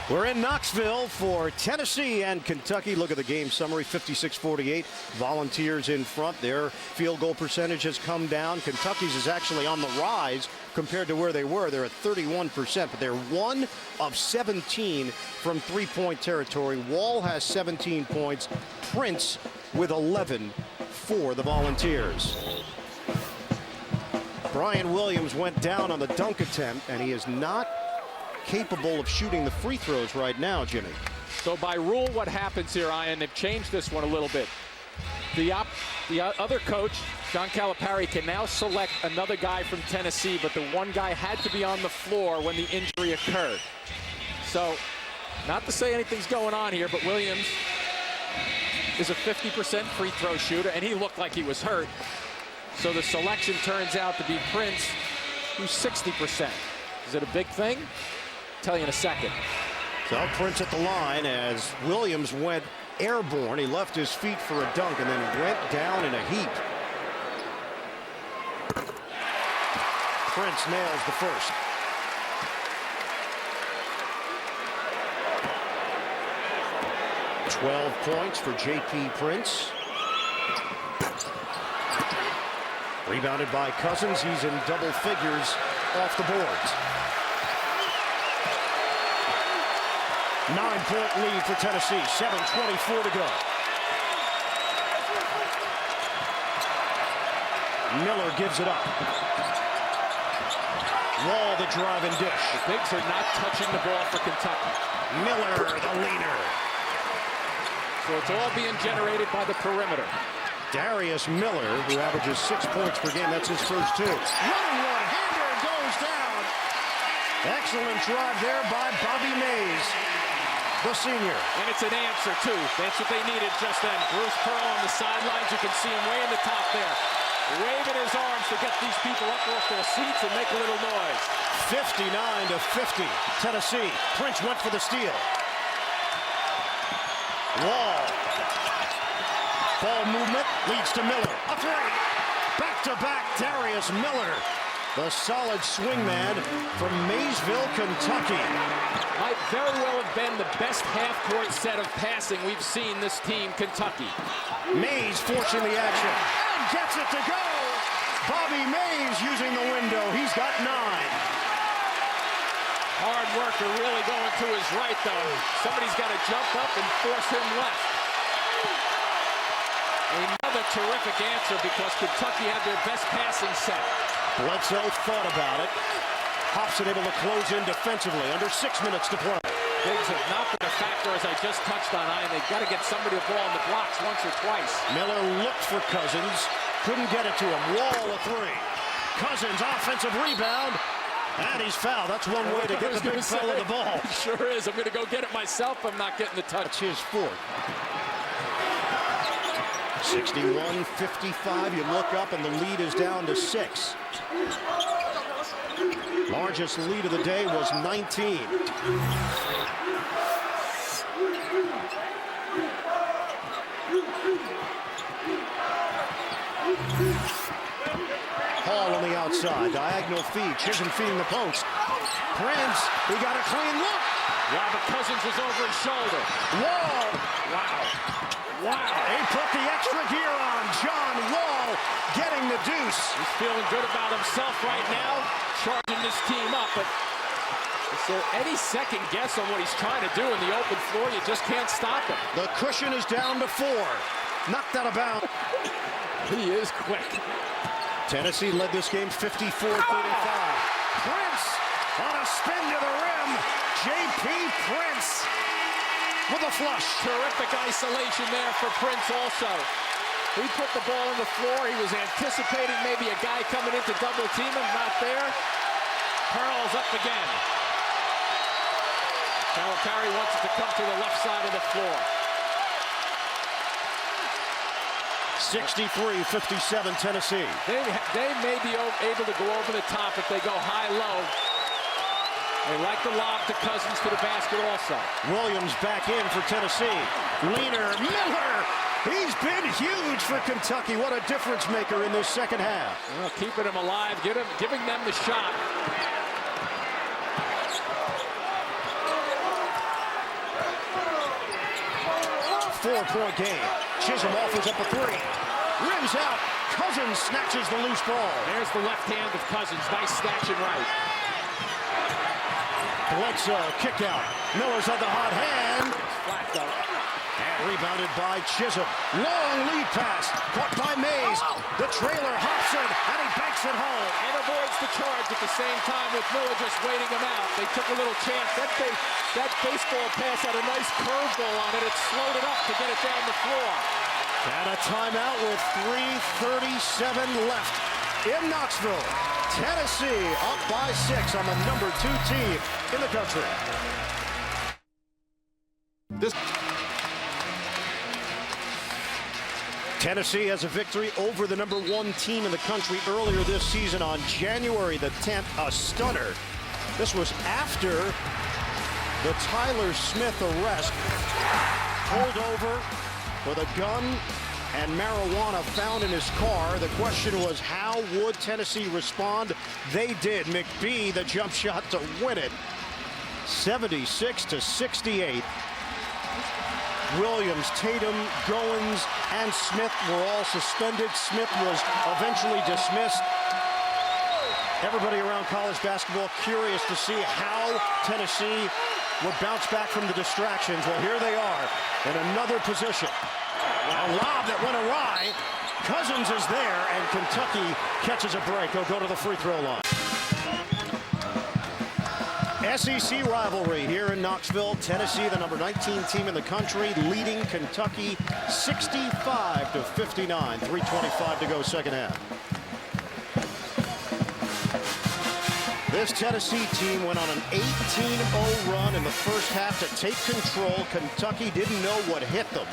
We're in Knoxville for Tennessee and Kentucky. Look at the game summary, 56-48. Volunteers in front. Their field goal percentage has come down. Kentucky's is actually on the rise compared to where they were. They're at 31%, but they're 1 of 17 from three-point territory. Wall has 17 points. Prince with 11 for the Volunteers. Brian Williams went down on the dunk attempt, and he is not capable of shooting the free throws right now, Jimmy. So by rule, what happens here, Ian, they've changed this one a little bit. The other coach, John Calipari, can now select another guy from Tennessee, but the one guy had to be on the floor when the injury occurred. So, not to say anything's going on here, but Williams is a 50% free throw shooter, and he looked like he was hurt. So the selection turns out to be Prince, who's 60%. Is it a big thing? Tell you in a second. So Prince at the line as Williams went airborne. He left his feet for a dunk and then went down in a heap. Prince nails the first. "12 points for J.P. Prince. Rebounded by Cousins. He's in double figures off the boards. 9-point lead for Tennessee. 7:24 to go. Miller gives it up. Wall the drive and dish. The bigs are not touching the ball for Kentucky. Miller, the leader. So it's all being generated by the perimeter. Darius Miller, who averages 6 points per game. That's his first 2. Running one-hander goes down. Excellent drive there by Bobby Mays, the senior. And it's an answer, too. That's what they needed just then. Bruce Pearl on the sidelines. You can see him way in the top there, waving his arms to get these people up off their seats and make a little noise. 59-50, Tennessee. Prince went for the steal. Wall. Ball movement leads to Miller. A 3. Back-to-back Darius Miller, the solid swingman from Maysville, Kentucky. Might very well have been the best half-court set of passing we've seen this team, Kentucky. Mays forcing the action and gets it to go. Bobby Mays using the window. He's got 9. Hard worker really going to his right, though. Somebody's got to jump up and force him left. Another terrific answer because Kentucky had their best passing set. Bledsoe thought about it. Hobson able to close in defensively. Under 6 minutes to play. Bigs have not been a factor, as I just touched on. They've got to get somebody to ball on the blocks once or twice. Miller looked for Cousins. Couldn't get it to him. Wall a 3. Cousins offensive rebound. And he's fouled. That's one way to get the big fella the ball. It sure is. I'm going to go get it myself. I'm not getting the touch. That's his 4th. 61-55. You look up and the lead is down to 6. Largest lead of the day was 19. Hall on the outside. Diagonal feed. Chisholm feeding the post. Prince. He got a clean look. Robert Cousins was over his shoulder. Wall. Wow. Wow. He put the extra gear on. John Wall getting the deuce. He's feeling good about himself right now, charging this team up. But is there any second guess on what he's trying to do in the open floor? You just can't stop him. The cushion is down to 4. Knocked out of bounds. He is quick. Tennessee led this game 54-35. Prince on a spin to the rim. J.P. Prince with a flush. Terrific isolation there for Prince also. He put the ball on the floor. He was anticipating maybe a guy coming in to double team him. Not there. Pearl's up again. Calipari wants it to come to the left side of the floor. 63-57 Tennessee. They may be able to go over the top if they go high-low. They like the lob to Cousins to the basket also. Williams back in for Tennessee. Leaner, Miller. He's been huge for Kentucky. What a difference maker in this second half. Well, keeping him alive, giving them the shot. Four-point game. Chisholm offers up a three. Rims out. Cousins snatches the loose ball. There's the left hand of Cousins. Nice snatch and right. Bledsoe, kick out. Miller's on the hot hand. Flat though. And rebounded by Chisholm. Long lead pass. Caught by Mays. The trailer hops in, and he banks it home. And avoids the charge at the same time with Miller just waiting him out. They took a little chance. That baseball pass had a nice curveball on it. It slowed it up to get it down the floor. And a timeout with 3:37 left in Knoxville. Tennessee up by 6 on the number 2 team in the country. Tennessee has a victory over the number 1 team in the country earlier this season on January the 10th. A stunner. This was after the Tyler Smith arrest. Pulled over with a gun and marijuana found in his car. The question was, how would Tennessee respond? They did. McBee, the jump shot to win it. 76-68. Williams, Tatum, Goins, and Smith were all suspended. Smith was eventually dismissed. Everybody around college basketball curious to see how Tennessee would bounce back from the distractions. Well, here they are in another position. A lob that went awry. Cousins is there, and Kentucky catches a break. He'll go to the free throw line. SEC rivalry here in Knoxville. Tennessee, the number 19 team in the country, leading Kentucky 65-59. 3:25 to go, second half. This Tennessee team went on an 18-0 run in the first half to take control. Kentucky didn't know what hit them.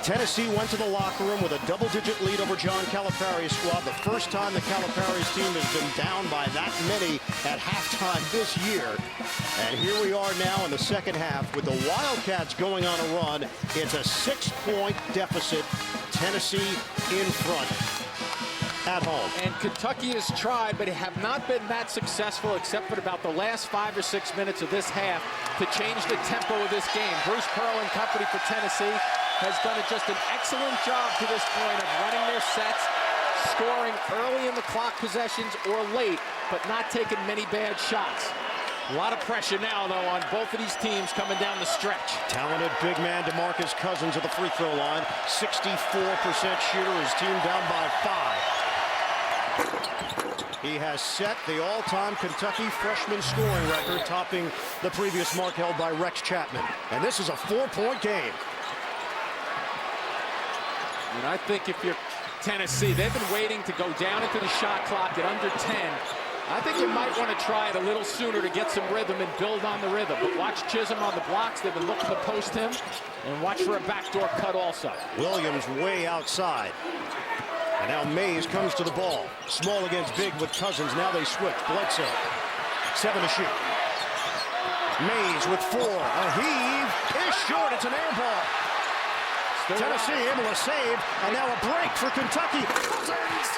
Tennessee went to the locker room with a double-digit lead over John Calipari's squad. The first time the Calipari's team has been down by that many at halftime this year. And here we are now in the second half with the Wildcats going on a run. It's a 6-point deficit. Tennessee in front at home. And Kentucky has tried, but have not been that successful except for about the last 5 or 6 minutes of this half to change the tempo of this game. Bruce Pearl and company for Tennessee has done just an excellent job to this point of running their sets, scoring early in the clock possessions or late, but not taking many bad shots. A lot of pressure now, though, on both of these teams coming down the stretch. Talented big man DeMarcus Cousins at the free throw line. 64% shooter. His team down by 5. He has set the all-time Kentucky freshman scoring record, topping the previous mark held by Rex Chapman. And this is a 4-point game. And I think if you're Tennessee, they've been waiting to go down into the shot clock at under 10. I think you might want to try it a little sooner to get some rhythm and build on the rhythm. But watch Chisholm on the blocks. They've been looking to post him. And watch for a backdoor cut also. Williams way outside. And now Mays comes to the ball. Small against big with Cousins. Now they switch. Bledsoe. 7 to shoot. Mays with 4. A heave is short. It's an air ball. Tennessee able to save, and now a break for Kentucky. Cousins!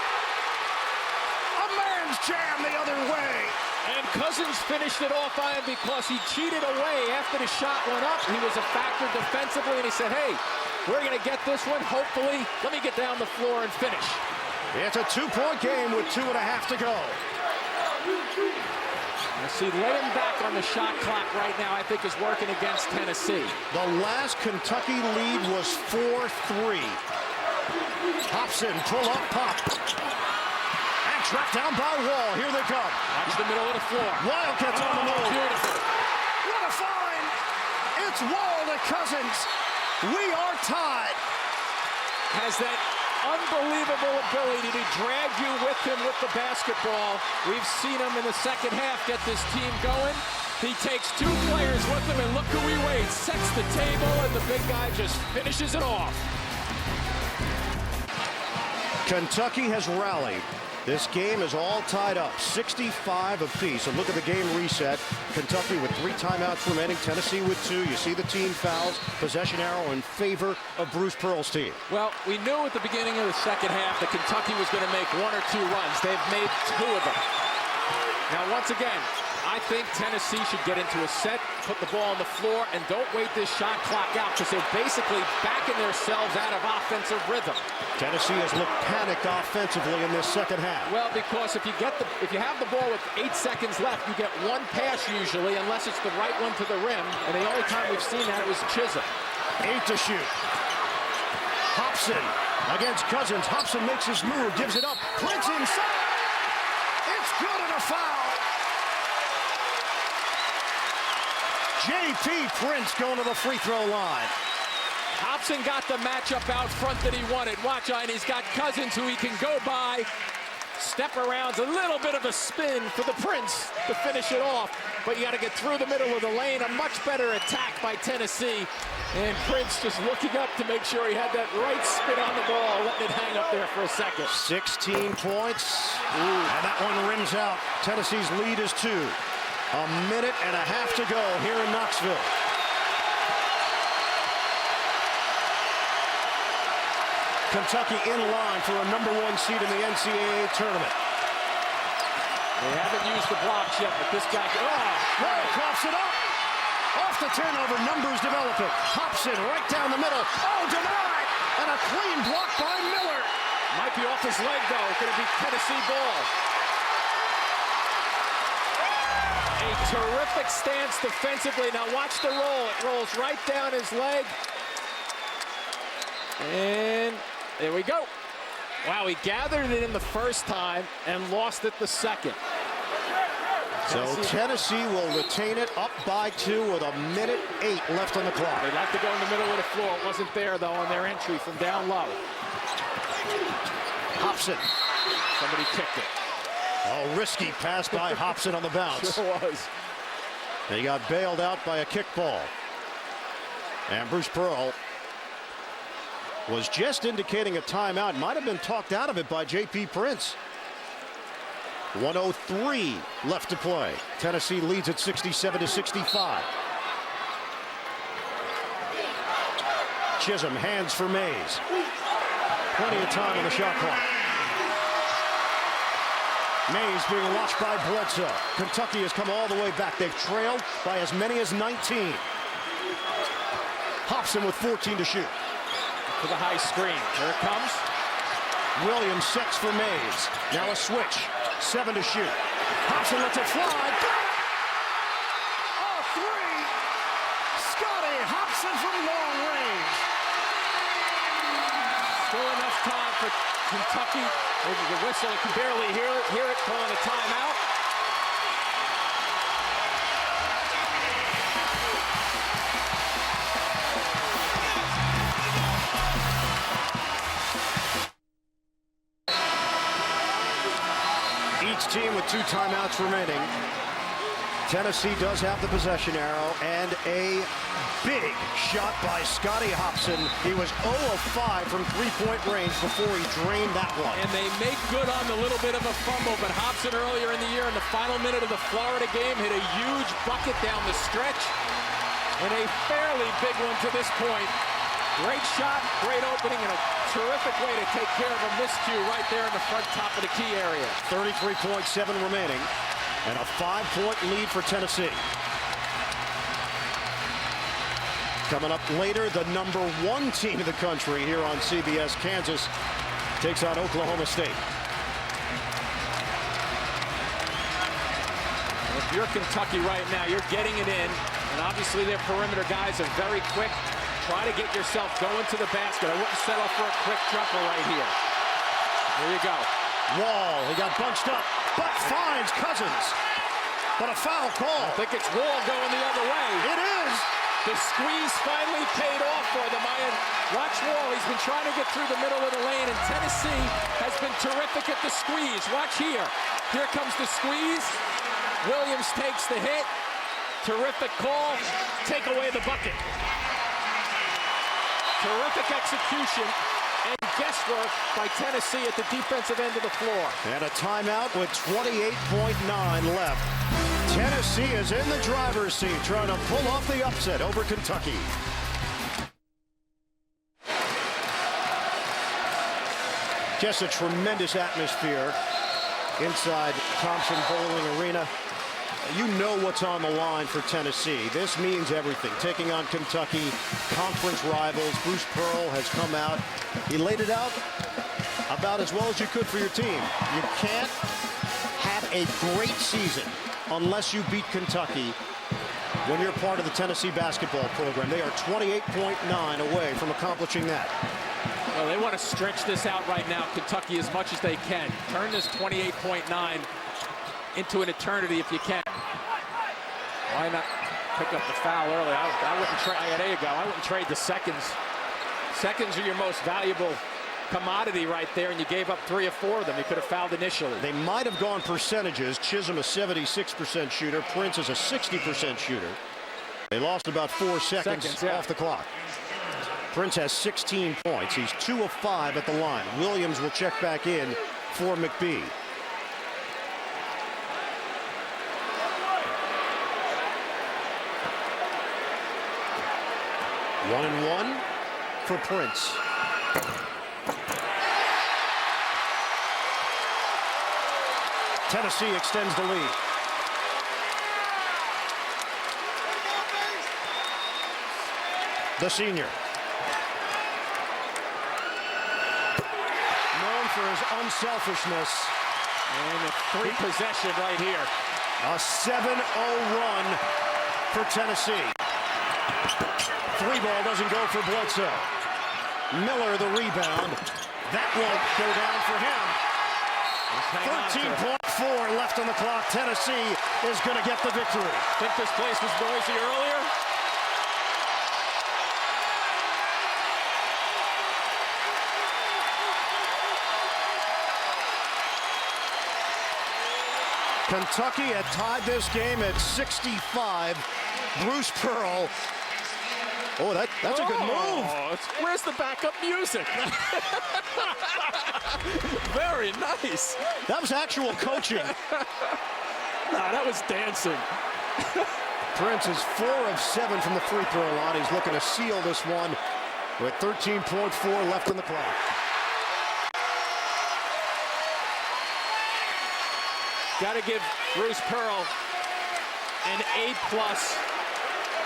A man's jam the other way. And Cousins finished it off on him because he cheated away after the shot went up. He was a factor defensively, and he said, hey, we're going to get this one. Hopefully, let me get down the floor and finish. It's a 2-point game with 2.5 to go. See, lay him back on the shot clock right now, I think, is working against Tennessee. The last Kentucky lead was 4-3. Hobson, pull up, pop. And tracked down by Wall. Here they come. Watch the middle of the floor. Wildcats on the move. Beautiful. What a find! It's Wall to Cousins. We are tied. Has that unbelievable ability to drag you with him with the basketball. We've seen him in the second half get this team going. He takes two players with him, and look who he waits. Sets the table, and the big guy just finishes it off. Kentucky has rallied. This game is all tied up, 65 apiece. And look at the game reset. Kentucky with 3 timeouts remaining, Tennessee with 2. You see the team fouls, possession arrow in favor of Bruce Pearl's team. Well, we knew at the beginning of the second half that Kentucky was going to make 1 or 2 runs. They've made 2 of them. Now, once again, I think Tennessee should get into a set, put the ball on the floor, and don't wait this shot clock out, because they're basically backing themselves out of offensive rhythm. Tennessee has looked panicked offensively in this second half. Well, because if you have the ball with 8 seconds left, you get 1 pass usually, unless it's the right one to the rim. And the only time we've seen that was Chisholm. 8 to shoot. Hobson against Cousins. Hobson makes his move, gives it up. Prince inside. It's good and a foul. J.P. Prince going to the free throw line. Hobson got the matchup out front that he wanted. Watch, and he's got Cousins who he can go by. Step around's a little bit of a spin for the Prince to finish it off. But you got to get through the middle of the lane. A much better attack by Tennessee. And Prince just looking up to make sure he had that right spin on the ball, letting it hang up there for a second. 16 points. And that one rims out. Tennessee's lead is 2. A minute and a half to go here in Knoxville. Kentucky in line for a #1 seed in the NCAA tournament. They haven't used the blocks yet, but this guy... Wall coughs it up. Off the turnover, numbers developing. Hobson right down the middle. Oh, denied! And a clean block by Miller. Might be off his leg, though. It's going to be Tennessee ball. A terrific stance defensively. Now watch the roll. It rolls right down his leg. And there we go. Wow, he gathered it in the first time and lost it the second. So Tennessee will retain it up by 2 with 1:08 left on the clock. They'd like to go in the middle of the floor. It wasn't there, though, on their entry from down low. Hobson. Somebody kicked it. Oh, risky pass by Hobson on the bounce. Sure was. And he got bailed out by a kickball. And Bruce Pearl was just indicating a timeout. Might have been talked out of it by J.P. Prince. 1:03 left to play. Tennessee leads at 67-65. Chisholm, hands for Mays. Plenty of time on the shot clock. Mays being watched by Bledsoe. Kentucky has come all the way back. They've trailed by as many as 19. Hobson with 14 to shoot. To the high screen. Here it comes. Williams sets for Mays. Now a switch. 7 to shoot. Hobson lets it fly. Oh, 3. Scotty Hobson from long range. Still enough time for Kentucky. Maybe the whistle, you can barely hear it calling a timeout. Each team with 2 timeouts remaining. Tennessee does have the possession arrow and a big shot by Scotty Hobson. He was 0 of 5 from 3-point range before he drained that one. And they make good on the little bit of a fumble, but Hobson earlier in the year in the final minute of the Florida game hit a huge bucket down the stretch and a fairly big one to this point. Great shot, great opening, and a terrific way to take care of a miscue right there in the front top of the key area. 33.7 remaining and a 5-point lead for Tennessee. Coming up later, the #1 team in the country here on CBS. Kansas takes on Oklahoma State. If you're Kentucky right now, you're getting it in, and obviously their perimeter guys are very quick. Try to get yourself going to the basket. I wouldn't settle for a quick jumper right here. There you go. Wall, he got bunched up, but finds Cousins. But a foul call. I think it's Wall going the other way. It is. The squeeze finally paid off for them. Watch Wall. He's been trying to get through the middle of the lane, and Tennessee has been terrific at the squeeze. Watch here. Here comes the squeeze. Williams takes the hit. Terrific call. Take away the bucket. Terrific execution and guesswork by Tennessee at the defensive end of the floor. And a timeout with 28.9 left. Tennessee is in the driver's seat, trying to pull off the upset over Kentucky. Just a tremendous atmosphere inside Thompson-Boling Arena. You know what's on the line for Tennessee. This means everything. Taking on Kentucky, conference rivals. Bruce Pearl has come out. He laid it out about as well as you could for your team. You can't have a great season unless you beat Kentucky when you're part of the Tennessee basketball program. They are 28.9 away from accomplishing that. Well, they want to stretch this out right now, Kentucky, as much as they can. Turn this 28.9 into an eternity if you can. Why not pick up the foul early? I wouldn't trade. There you go. I wouldn't trade the seconds. Seconds are your most valuable commodity right there, and you gave up 3 or 4 of them. You could have fouled initially. They might have gone percentages. Chisholm a 76% shooter. Prince is a 60% shooter. They lost about 4 seconds off the clock. Prince has 16 points. He's 2 of 5 at the line. Williams will check back in for McBee. One and one for Prince. Tennessee extends the lead. The senior. Known for his unselfishness. And a 3 possession right here. A 7-0 run for Tennessee. 3-ball doesn't go for Bledsoe. Miller the rebound. That won't go down for him. 13.4 left on the clock. Tennessee is going to get the victory. Think this place was noisy earlier? Kentucky had tied this game at 65. Bruce Pearl. Oh, that's a good move. Where's the backup music? Very nice. That was actual coaching. Nah, that was dancing. Prince is 4 of 7 from the free throw line. He's looking to seal this one with 13.4 left on the clock. Got to give Bruce Pearl an A+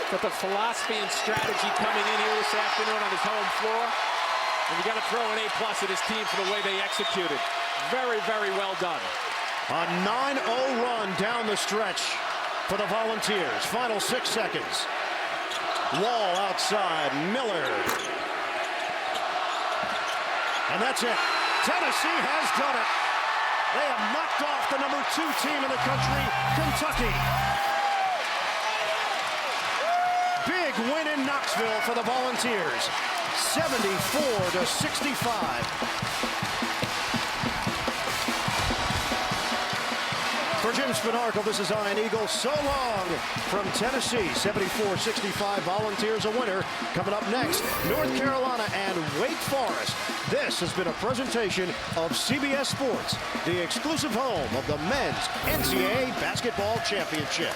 for the philosophy and strategy coming in here this afternoon on his home floor. And you got to throw an A+ at his team for the way they executed. Very, very well done. A 9-0 run down the stretch for the Volunteers. Final 6 seconds. Wall outside. Miller. And that's it. Tennessee has done it. They have knocked off the number 2 team in the country, Kentucky. Big win in Knoxville for the Volunteers. 74-65. For Jim Spanarkel, this is Ian Eagle. So long from Tennessee. 74-65. Volunteers a winner. Coming up next, North Carolina and Wake Forest. This has been a presentation of CBS Sports, the exclusive home of the Men's NCAA Basketball Championship.